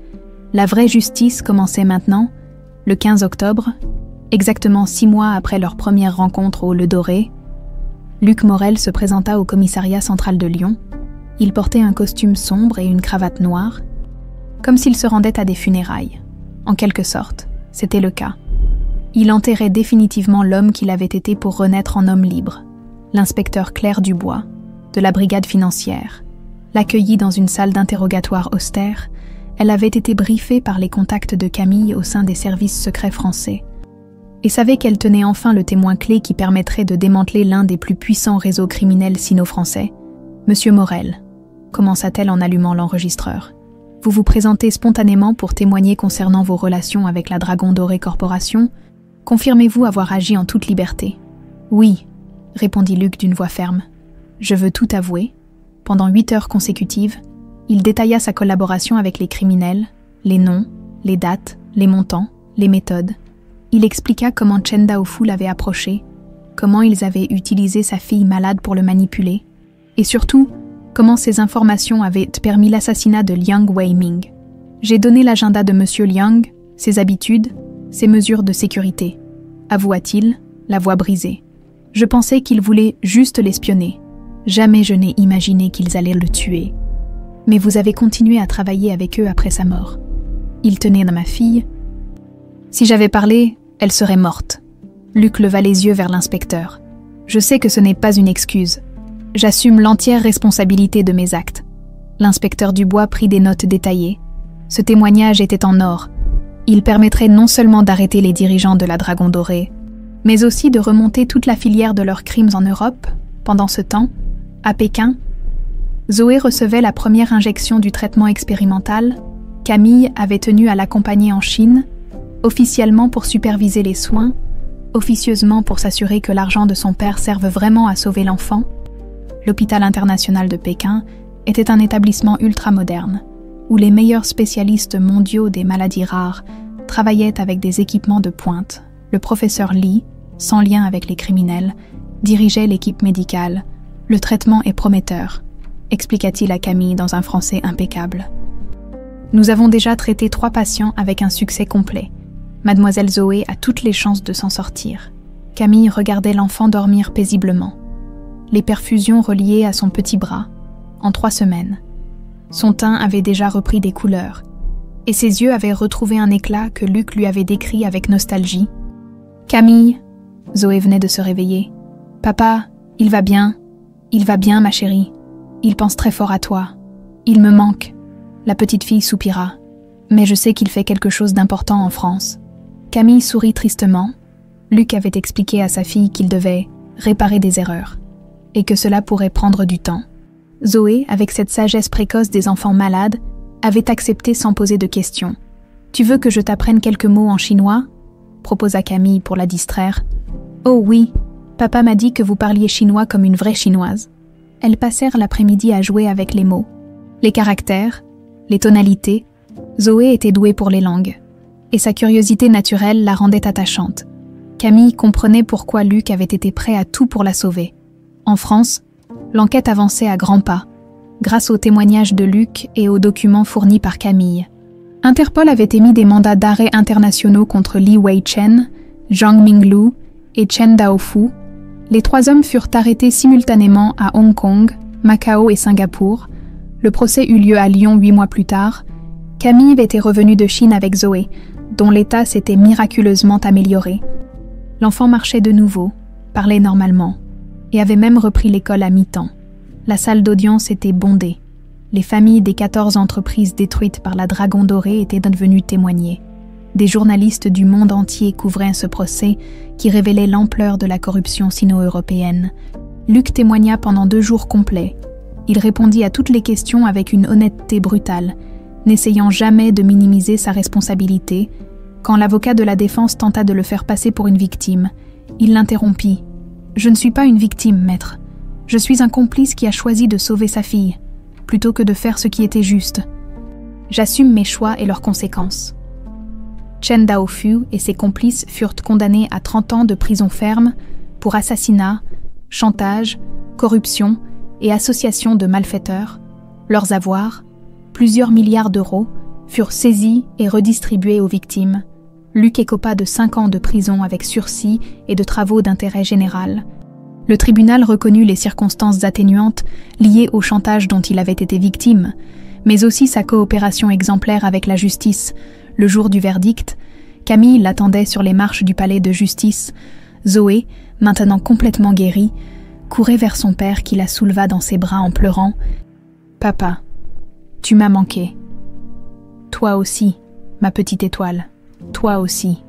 La vraie justice commençait maintenant, le 15 octobre, exactement 6 mois après leur première rencontre au Le Doré. Luc Morel se présenta au commissariat central de Lyon. Il portait un costume sombre et une cravate noire, comme s'il se rendait à des funérailles. En quelque sorte, c'était le cas. Il enterrait définitivement l'homme qu'il avait été pour renaître en homme libre. L'inspecteur Claire Dubois, de la brigade financière, l'accueillit dans une salle d'interrogatoire austère. Elle avait été briefée par les contacts de Camille au sein des services secrets français et savait qu'elle tenait enfin le témoin clé qui permettrait de démanteler l'un des plus puissants réseaux criminels sino-français. « Monsieur Morel », commença-t-elle en allumant l'enregistreur, « vous vous présentez spontanément pour témoigner concernant vos relations avec la Dragon Dorée Corporation. Confirmez-vous avoir agi en toute liberté ?»« Oui », répondit Luc d'une voix ferme. « Je veux tout avouer. Pendant 8 heures consécutives, il détailla sa collaboration avec les criminels, les noms, les dates, les montants, les méthodes. Il expliqua comment Chen Daofu l'avait approché, comment ils avaient utilisé sa fille malade pour le manipuler, et surtout, comment ces informations avaient permis l'assassinat de Liang Weiming. J'ai donné l'agenda de Monsieur Liang, ses habitudes, ses mesures de sécurité, avoua-t-il, la voix brisée. Je pensais qu'ils voulaient juste l'espionner. Jamais je n'ai imaginé qu'ils allaient le tuer. Mais vous avez continué à travailler avec eux après sa mort. Il tenait dans ma fille. Si j'avais parlé, elle serait morte. Luc leva les yeux vers l'inspecteur. « Je sais que ce n'est pas une excuse. J'assume l'entière responsabilité de mes actes. » L'inspecteur Dubois prit des notes détaillées. Ce témoignage était en or. Il permettrait non seulement d'arrêter les dirigeants de la Dragon Doré, mais aussi de remonter toute la filière de leurs crimes en Europe. Pendant ce temps, à Pékin, Zoé recevait la première injection du traitement expérimental. Camille avait tenu à l'accompagner en Chine, officiellement pour superviser les soins, officieusement pour s'assurer que l'argent de son père serve vraiment à sauver l'enfant. L'hôpital international de Pékin était un établissement ultramoderne, où les meilleurs spécialistes mondiaux des maladies rares travaillaient avec des équipements de pointe. Le professeur Lee, sans lien avec les criminels, dirigeait l'équipe médicale. « Le traitement est prometteur », expliqua-t-il à Camille dans un français impeccable. « Nous avons déjà traité 3 patients avec un succès complet. Mademoiselle Zoé a toutes les chances de s'en sortir. » Camille regardait l'enfant dormir paisiblement. Les perfusions reliées à son petit bras, en 3 semaines. Son teint avait déjà repris des couleurs, et ses yeux avaient retrouvé un éclat que Luc lui avait décrit avec nostalgie. « Camille !» Zoé venait de se réveiller. « Papa, il va bien, ma chérie. Il pense très fort à toi. Il me manque. » La petite fille soupira. « Mais je sais qu'il fait quelque chose d'important en France. » Camille sourit tristement. Luc avait expliqué à sa fille qu'il devait réparer des erreurs, et que cela pourrait prendre du temps. Zoé, avec cette sagesse précoce des enfants malades, avait accepté sans poser de questions. « Tu veux que je t'apprenne quelques mots en chinois ?» proposa Camille pour la distraire. « Oh oui, papa m'a dit que vous parliez chinois comme une vraie chinoise. » Elles passèrent l'après-midi à jouer avec les mots, les caractères, les tonalités. Zoé était douée pour les langues, et sa curiosité naturelle la rendait attachante. Camille comprenait pourquoi Luc avait été prêt à tout pour la sauver. En France, l'enquête avançait à grands pas, grâce aux témoignages de Luc et aux documents fournis par Camille. Interpol avait émis des mandats d'arrêt internationaux contre Li Wei-chen, Zhang Minglu et Chen Daofu. Les 3 hommes furent arrêtés simultanément à Hong Kong, Macao et Singapour. Le procès eut lieu à Lyon 8 mois plus tard. Camille était revenue de Chine avec Zoé, dont l'état s'était miraculeusement amélioré. L'enfant marchait de nouveau, parlait normalement, et avait même repris l'école à mi-temps. La salle d'audience était bondée. Les familles des 14 entreprises détruites par la Dragon Doré étaient devenues témoignées. Des journalistes du monde entier couvraient ce procès qui révélait l'ampleur de la corruption sino-européenne. Luc témoigna pendant 2 jours complets. Il répondit à toutes les questions avec une honnêteté brutale, n'essayant jamais de minimiser sa responsabilité. Quand l'avocat de la défense tenta de le faire passer pour une victime, il l'interrompit. « Je ne suis pas une victime, maître. Je suis un complice qui a choisi de sauver sa fille, plutôt que de faire ce qui était juste. J'assume mes choix et leurs conséquences. » Chen Daofu et ses complices furent condamnés à 30 ans de prison ferme pour assassinat, chantage, corruption et association de malfaiteurs. Leurs avoirs, plusieurs milliards d'euros, furent saisis et redistribués aux victimes. Luc écopa de 5 ans de prison avec sursis et de travaux d'intérêt général. Le tribunal reconnut les circonstances atténuantes liées au chantage dont il avait été victime, mais aussi sa coopération exemplaire avec la justice. Le jour du verdict, Camille l'attendait sur les marches du palais de justice. Zoé, maintenant complètement guérie, courait vers son père qui la souleva dans ses bras en pleurant. « Papa, tu m'as manqué. Toi aussi, ma petite étoile, toi aussi. »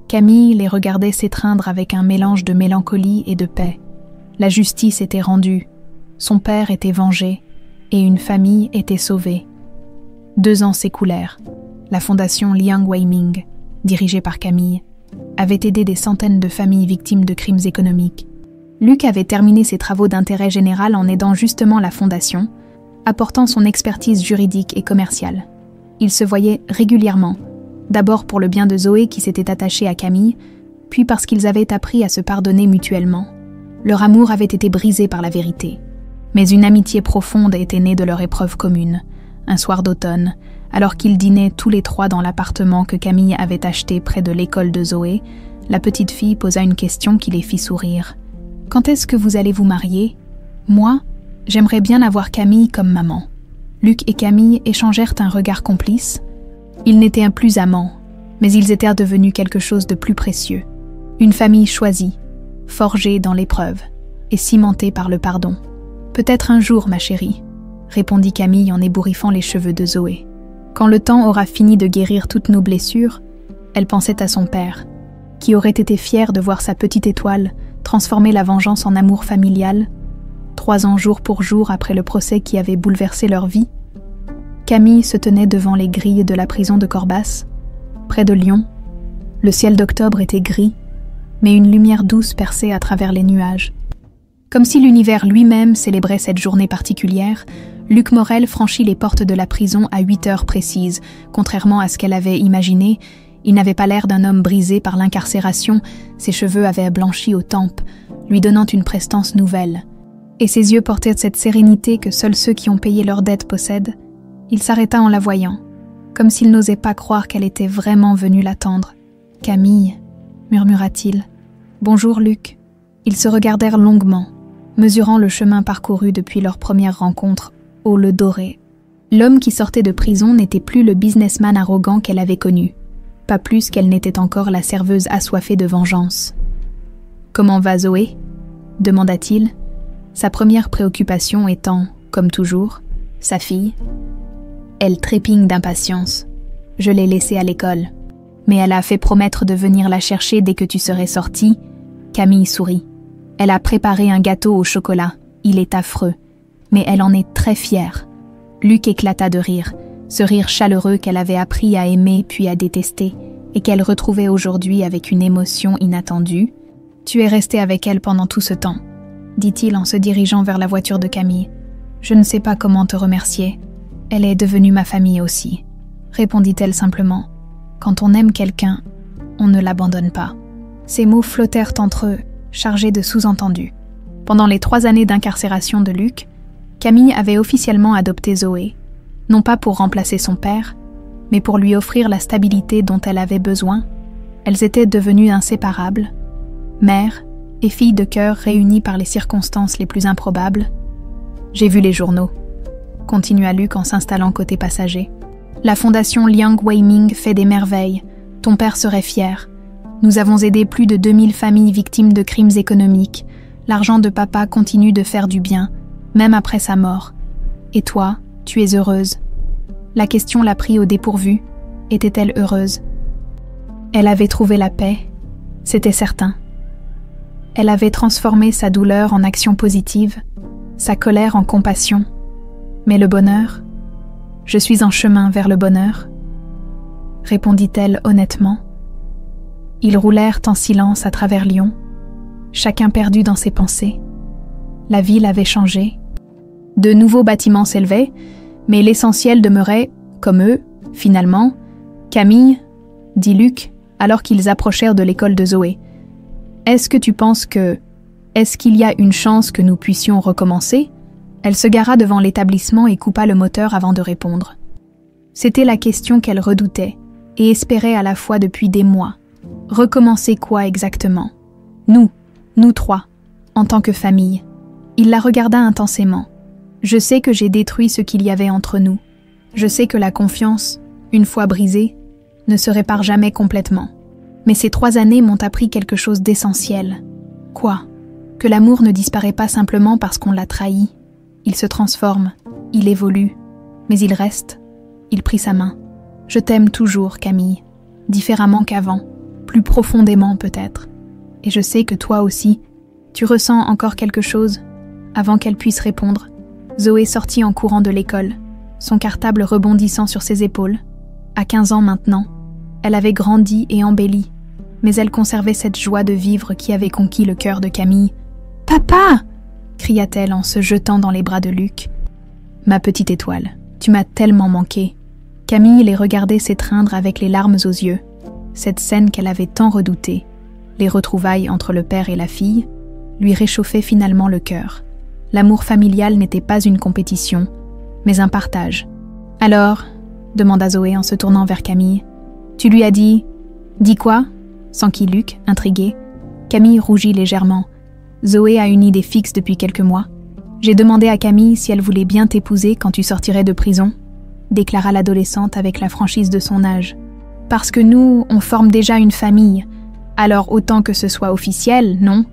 Camille les regardait s'étreindre avec un mélange de mélancolie et de paix. La justice était rendue, son père était vengé, et une famille était sauvée. 2 ans s'écoulèrent. La fondation Liang Weiming, dirigée par Camille, avait aidé des centaines de familles victimes de crimes économiques. Luc avait terminé ses travaux d'intérêt général en aidant justement la fondation, apportant son expertise juridique et commerciale. Il se voyait régulièrement, d'abord pour le bien de Zoé qui s'était attachée à Camille, puis parce qu'ils avaient appris à se pardonner mutuellement. Leur amour avait été brisé par la vérité. Mais une amitié profonde était née de leur épreuve commune. Un soir d'automne, alors qu'ils dînaient tous les 3 dans l'appartement que Camille avait acheté près de l'école de Zoé, la petite fille posa une question qui les fit sourire. « Quand est-ce que vous allez vous marier ? Moi, j'aimerais bien avoir Camille comme maman. » Luc et Camille échangèrent un regard complice. Ils n'étaient plus amants, mais ils étaient devenus quelque chose de plus précieux. Une famille choisie, forgée dans l'épreuve et cimentée par le pardon. Peut-être un jour, ma chérie, répondit Camille en ébouriffant les cheveux de Zoé. Quand le temps aura fini de guérir toutes nos blessures, elle pensait à son père, qui aurait été fier de voir sa petite étoile transformer la vengeance en amour familial, 3 ans jour pour jour après le procès qui avait bouleversé leur vie. Camille se tenait devant les grilles de la prison de Corbas, près de Lyon. Le ciel d'octobre était gris, mais une lumière douce perçait à travers les nuages. Comme si l'univers lui-même célébrait cette journée particulière, Luc Morel franchit les portes de la prison à 8 heures précises. Contrairement à ce qu'elle avait imaginé, il n'avait pas l'air d'un homme brisé par l'incarcération, ses cheveux avaient blanchi aux tempes, lui donnant une prestance nouvelle. Et ses yeux portaient cette sérénité que seuls ceux qui ont payé leurs dettes possèdent. Il s'arrêta en la voyant, comme s'il n'osait pas croire qu'elle était vraiment venue l'attendre. « Camille », murmura-t-il. « Bonjour Luc ». Ils se regardèrent longuement, mesurant le chemin parcouru depuis leur première rencontre au Le Doré. L'homme qui sortait de prison n'était plus le businessman arrogant qu'elle avait connu, pas plus qu'elle n'était encore la serveuse assoiffée de vengeance. « Comment va Zoé ?» demanda-t-il, sa première préoccupation étant, comme toujours, sa fille. Elle trépigne d'impatience. Je l'ai laissée à l'école, mais elle a fait promettre de venir la chercher dès que tu serais sorti. Camille sourit. Elle a préparé un gâteau au chocolat. Il est affreux, mais elle en est très fière. Luc éclata de rire, ce rire chaleureux qu'elle avait appris à aimer puis à détester, et qu'elle retrouvait aujourd'hui avec une émotion inattendue. « Tu es resté avec elle pendant tout ce temps », dit-il en se dirigeant vers la voiture de Camille. « Je ne sais pas comment te remercier. Elle est devenue ma famille aussi, » répondit-elle simplement. « Quand on aime quelqu'un, on ne l'abandonne pas. » Ces mots flottèrent entre eux, chargés de sous-entendus. Pendant les 3 années d'incarcération de Luc, Camille avait officiellement adopté Zoé, non pas pour remplacer son père, mais pour lui offrir la stabilité dont elle avait besoin. Elles étaient devenues inséparables, mère et fille de cœur réunies par les circonstances les plus improbables. « J'ai vu les journaux », continua Luc en s'installant côté passager. « La fondation Liang Weiming fait des merveilles. Ton père serait fier. Nous avons aidé plus de 2000 familles victimes de crimes économiques. L'argent de papa continue de faire du bien, même après sa mort. Et toi, tu es heureuse. » La question l'a pris au dépourvu. Était-elle heureuse? Elle avait trouvé la paix, c'était certain. Elle avait transformé sa douleur en action positive, sa colère en compassion. Mais le bonheur? Je suis en chemin vers le bonheur, répondit-elle honnêtement. Ils roulèrent en silence à travers Lyon, chacun perdu dans ses pensées. La ville avait changé. De nouveaux bâtiments s'élevaient, mais l'essentiel demeurait, comme eux, finalement. « Camille », dit Luc, alors qu'ils approchèrent de l'école de Zoé. « Est-ce que tu penses que... Est-ce qu'il y a une chance que nous puissions recommencer ?» Elle se gara devant l'établissement et coupa le moteur avant de répondre. C'était la question qu'elle redoutait et espérait à la fois depuis des mois. Recommencer quoi exactement? Nous 3, en tant que famille. Il la regarda intensément. Je sais que j'ai détruit ce qu'il y avait entre nous. Je sais que la confiance, une fois brisée, ne se répare jamais complètement. Mais ces 3 années m'ont appris quelque chose d'essentiel. Quoi? Que l'amour ne disparaît pas simplement parce qu'on l'a trahi. Il se transforme, il évolue, mais il reste. Il prit sa main. Je t'aime toujours, Camille. Différemment qu'avant, plus profondément peut-être. Et je sais que toi aussi, tu ressens encore quelque chose. Avant qu'elle puisse répondre, Zoé sortit en courant de l'école, son cartable rebondissant sur ses épaules. À 15 ans maintenant, elle avait grandi et embelli, mais elle conservait cette joie de vivre qui avait conquis le cœur de Camille. « Papa !» cria-t-elle en se jetant dans les bras de Luc. « Ma petite étoile, tu m'as tellement manqué. » Camille les regardait s'étreindre avec les larmes aux yeux. Cette scène qu'elle avait tant redoutée, les retrouvailles entre le père et la fille, lui réchauffait finalement le cœur. L'amour familial n'était pas une compétition, mais un partage. « Alors ?» demanda Zoé en se tournant vers Camille. « Tu lui as dit... »« Dis quoi ?» s'enquit Luc, intrigué. Camille rougit légèrement. Zoé a une idée fixe depuis quelques mois. « J'ai demandé à Camille si elle voulait bien t'épouser quand tu sortirais de prison, » déclara l'adolescente avec la franchise de son âge. « Parce que nous, on forme déjà une famille. Alors autant que ce soit officiel, non?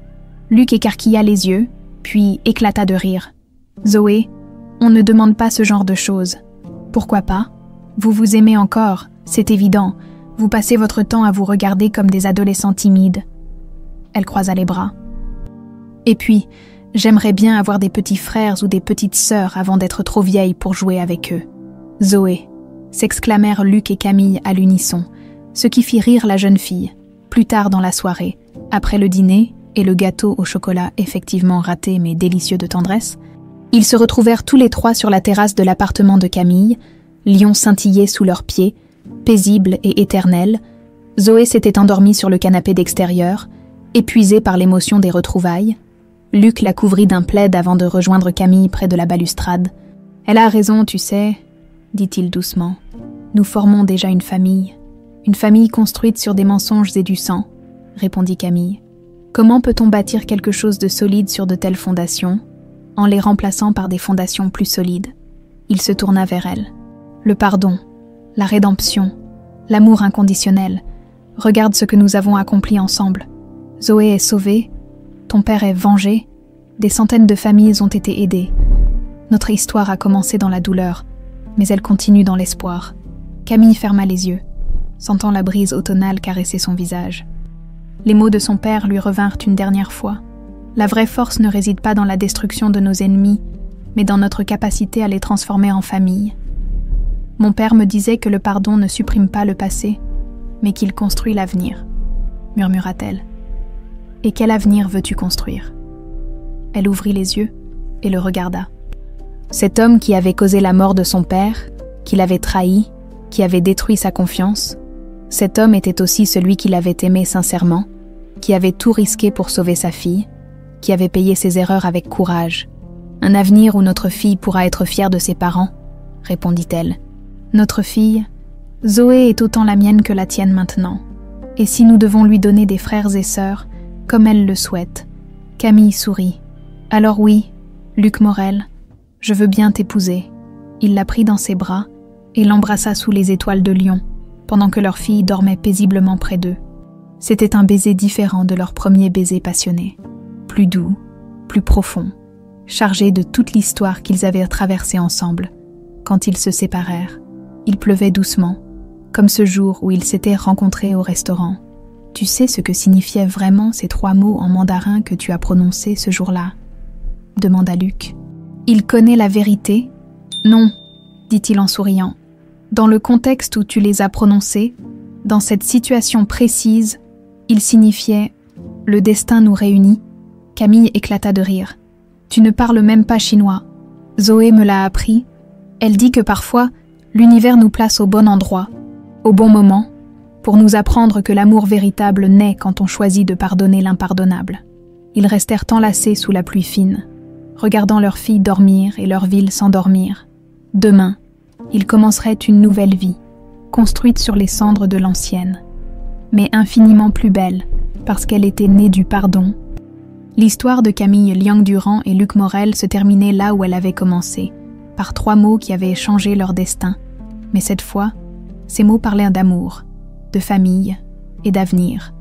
Luc écarquilla les yeux, puis éclata de rire. Zoé, on ne demande pas ce genre de choses. Pourquoi pas? Vous vous aimez encore, c'est évident. Vous passez votre temps à vous regarder comme des adolescents timides. Elle croisa les bras. Et puis, j'aimerais bien avoir des petits frères ou des petites sœurs avant d'être trop vieille pour jouer avec eux. Zoé, s'exclamèrent Luc et Camille à l'unisson, ce qui fit rire la jeune fille. Plus tard dans la soirée, après le dîner et le gâteau au chocolat effectivement raté mais délicieux de tendresse, ils se retrouvèrent tous les trois sur la terrasse de l'appartement de Camille, Lyon scintillait sous leurs pieds, paisible et éternel. Zoé s'était endormie sur le canapé d'extérieur, épuisée par l'émotion des retrouvailles. Luc la couvrit d'un plaid avant de rejoindre Camille près de la balustrade. « Elle a raison, tu sais, » dit-il doucement. « Nous formons déjà une famille construite sur des mensonges et du sang, » répondit Camille. « Comment peut-on bâtir quelque chose de solide sur de telles fondations, en les remplaçant par des fondations plus solides ?» Il se tourna vers elle. « Le pardon, la rédemption, l'amour inconditionnel. Regarde ce que nous avons accompli ensemble. Zoé est sauvée, ton père est vengé, des centaines de familles ont été aidées. Notre histoire a commencé dans la douleur, mais elle continue dans l'espoir. » Camille ferma les yeux, sentant la brise automnale caresser son visage. Les mots de son père lui revinrent une dernière fois. La vraie force ne réside pas dans la destruction de nos ennemis, mais dans notre capacité à les transformer en famille. Mon père me disait que le pardon ne supprime pas le passé, mais qu'il construit l'avenir, murmura-t-elle. Et quel avenir veux-tu construire? Elle ouvrit les yeux et le regarda. Cet homme qui avait causé la mort de son père, qui l'avait trahi, qui avait détruit sa confiance, cet homme était aussi celui qui l'avait aimé sincèrement, qui avait tout risqué pour sauver sa fille, qui avait payé ses erreurs avec courage. Un avenir où notre fille pourra être fière de ses parents, répondit-elle. Notre fille, Zoé est autant la mienne que la tienne maintenant. Et si nous devons lui donner des frères et sœurs, comme elle le souhaite. Camille sourit. Alors oui, Luc Morel, je veux bien t'épouser. Il la prit dans ses bras et l'embrassa sous les étoiles de Lyon, pendant que leur fille dormait paisiblement près d'eux. C'était un baiser différent de leur premier baiser passionné, plus doux, plus profond, chargé de toute l'histoire qu'ils avaient traversée ensemble. Quand ils se séparèrent, il pleuvait doucement, comme ce jour où ils s'étaient rencontrés au restaurant. Tu sais ce que signifiaient vraiment ces 3 mots en mandarin que tu as prononcés ce jour-là? Demanda Luc. Il connaît la vérité? Non, dit-il en souriant. Dans le contexte où tu les as prononcés, dans cette situation précise, il signifiait « Le destin nous réunit ». Camille éclata de rire. Tu ne parles même pas chinois. Zoé me l'a appris. Elle dit que parfois, l'univers nous place au bon endroit, au bon moment, pour nous apprendre que l'amour véritable naît quand on choisit de pardonner l'impardonnable. Ils restèrent enlacés sous la pluie fine, regardant leur fille dormir et leur ville s'endormir. Demain, ils commenceraient une nouvelle vie, construite sur les cendres de l'ancienne, mais infiniment plus belle, parce qu'elle était née du pardon. L'histoire de Camille Liang-Durand et Luc Morel se terminait là où elle avait commencé, par 3 mots qui avaient changé leur destin. Mais cette fois, ces mots parlaient d'amour, de famille et d'avenir.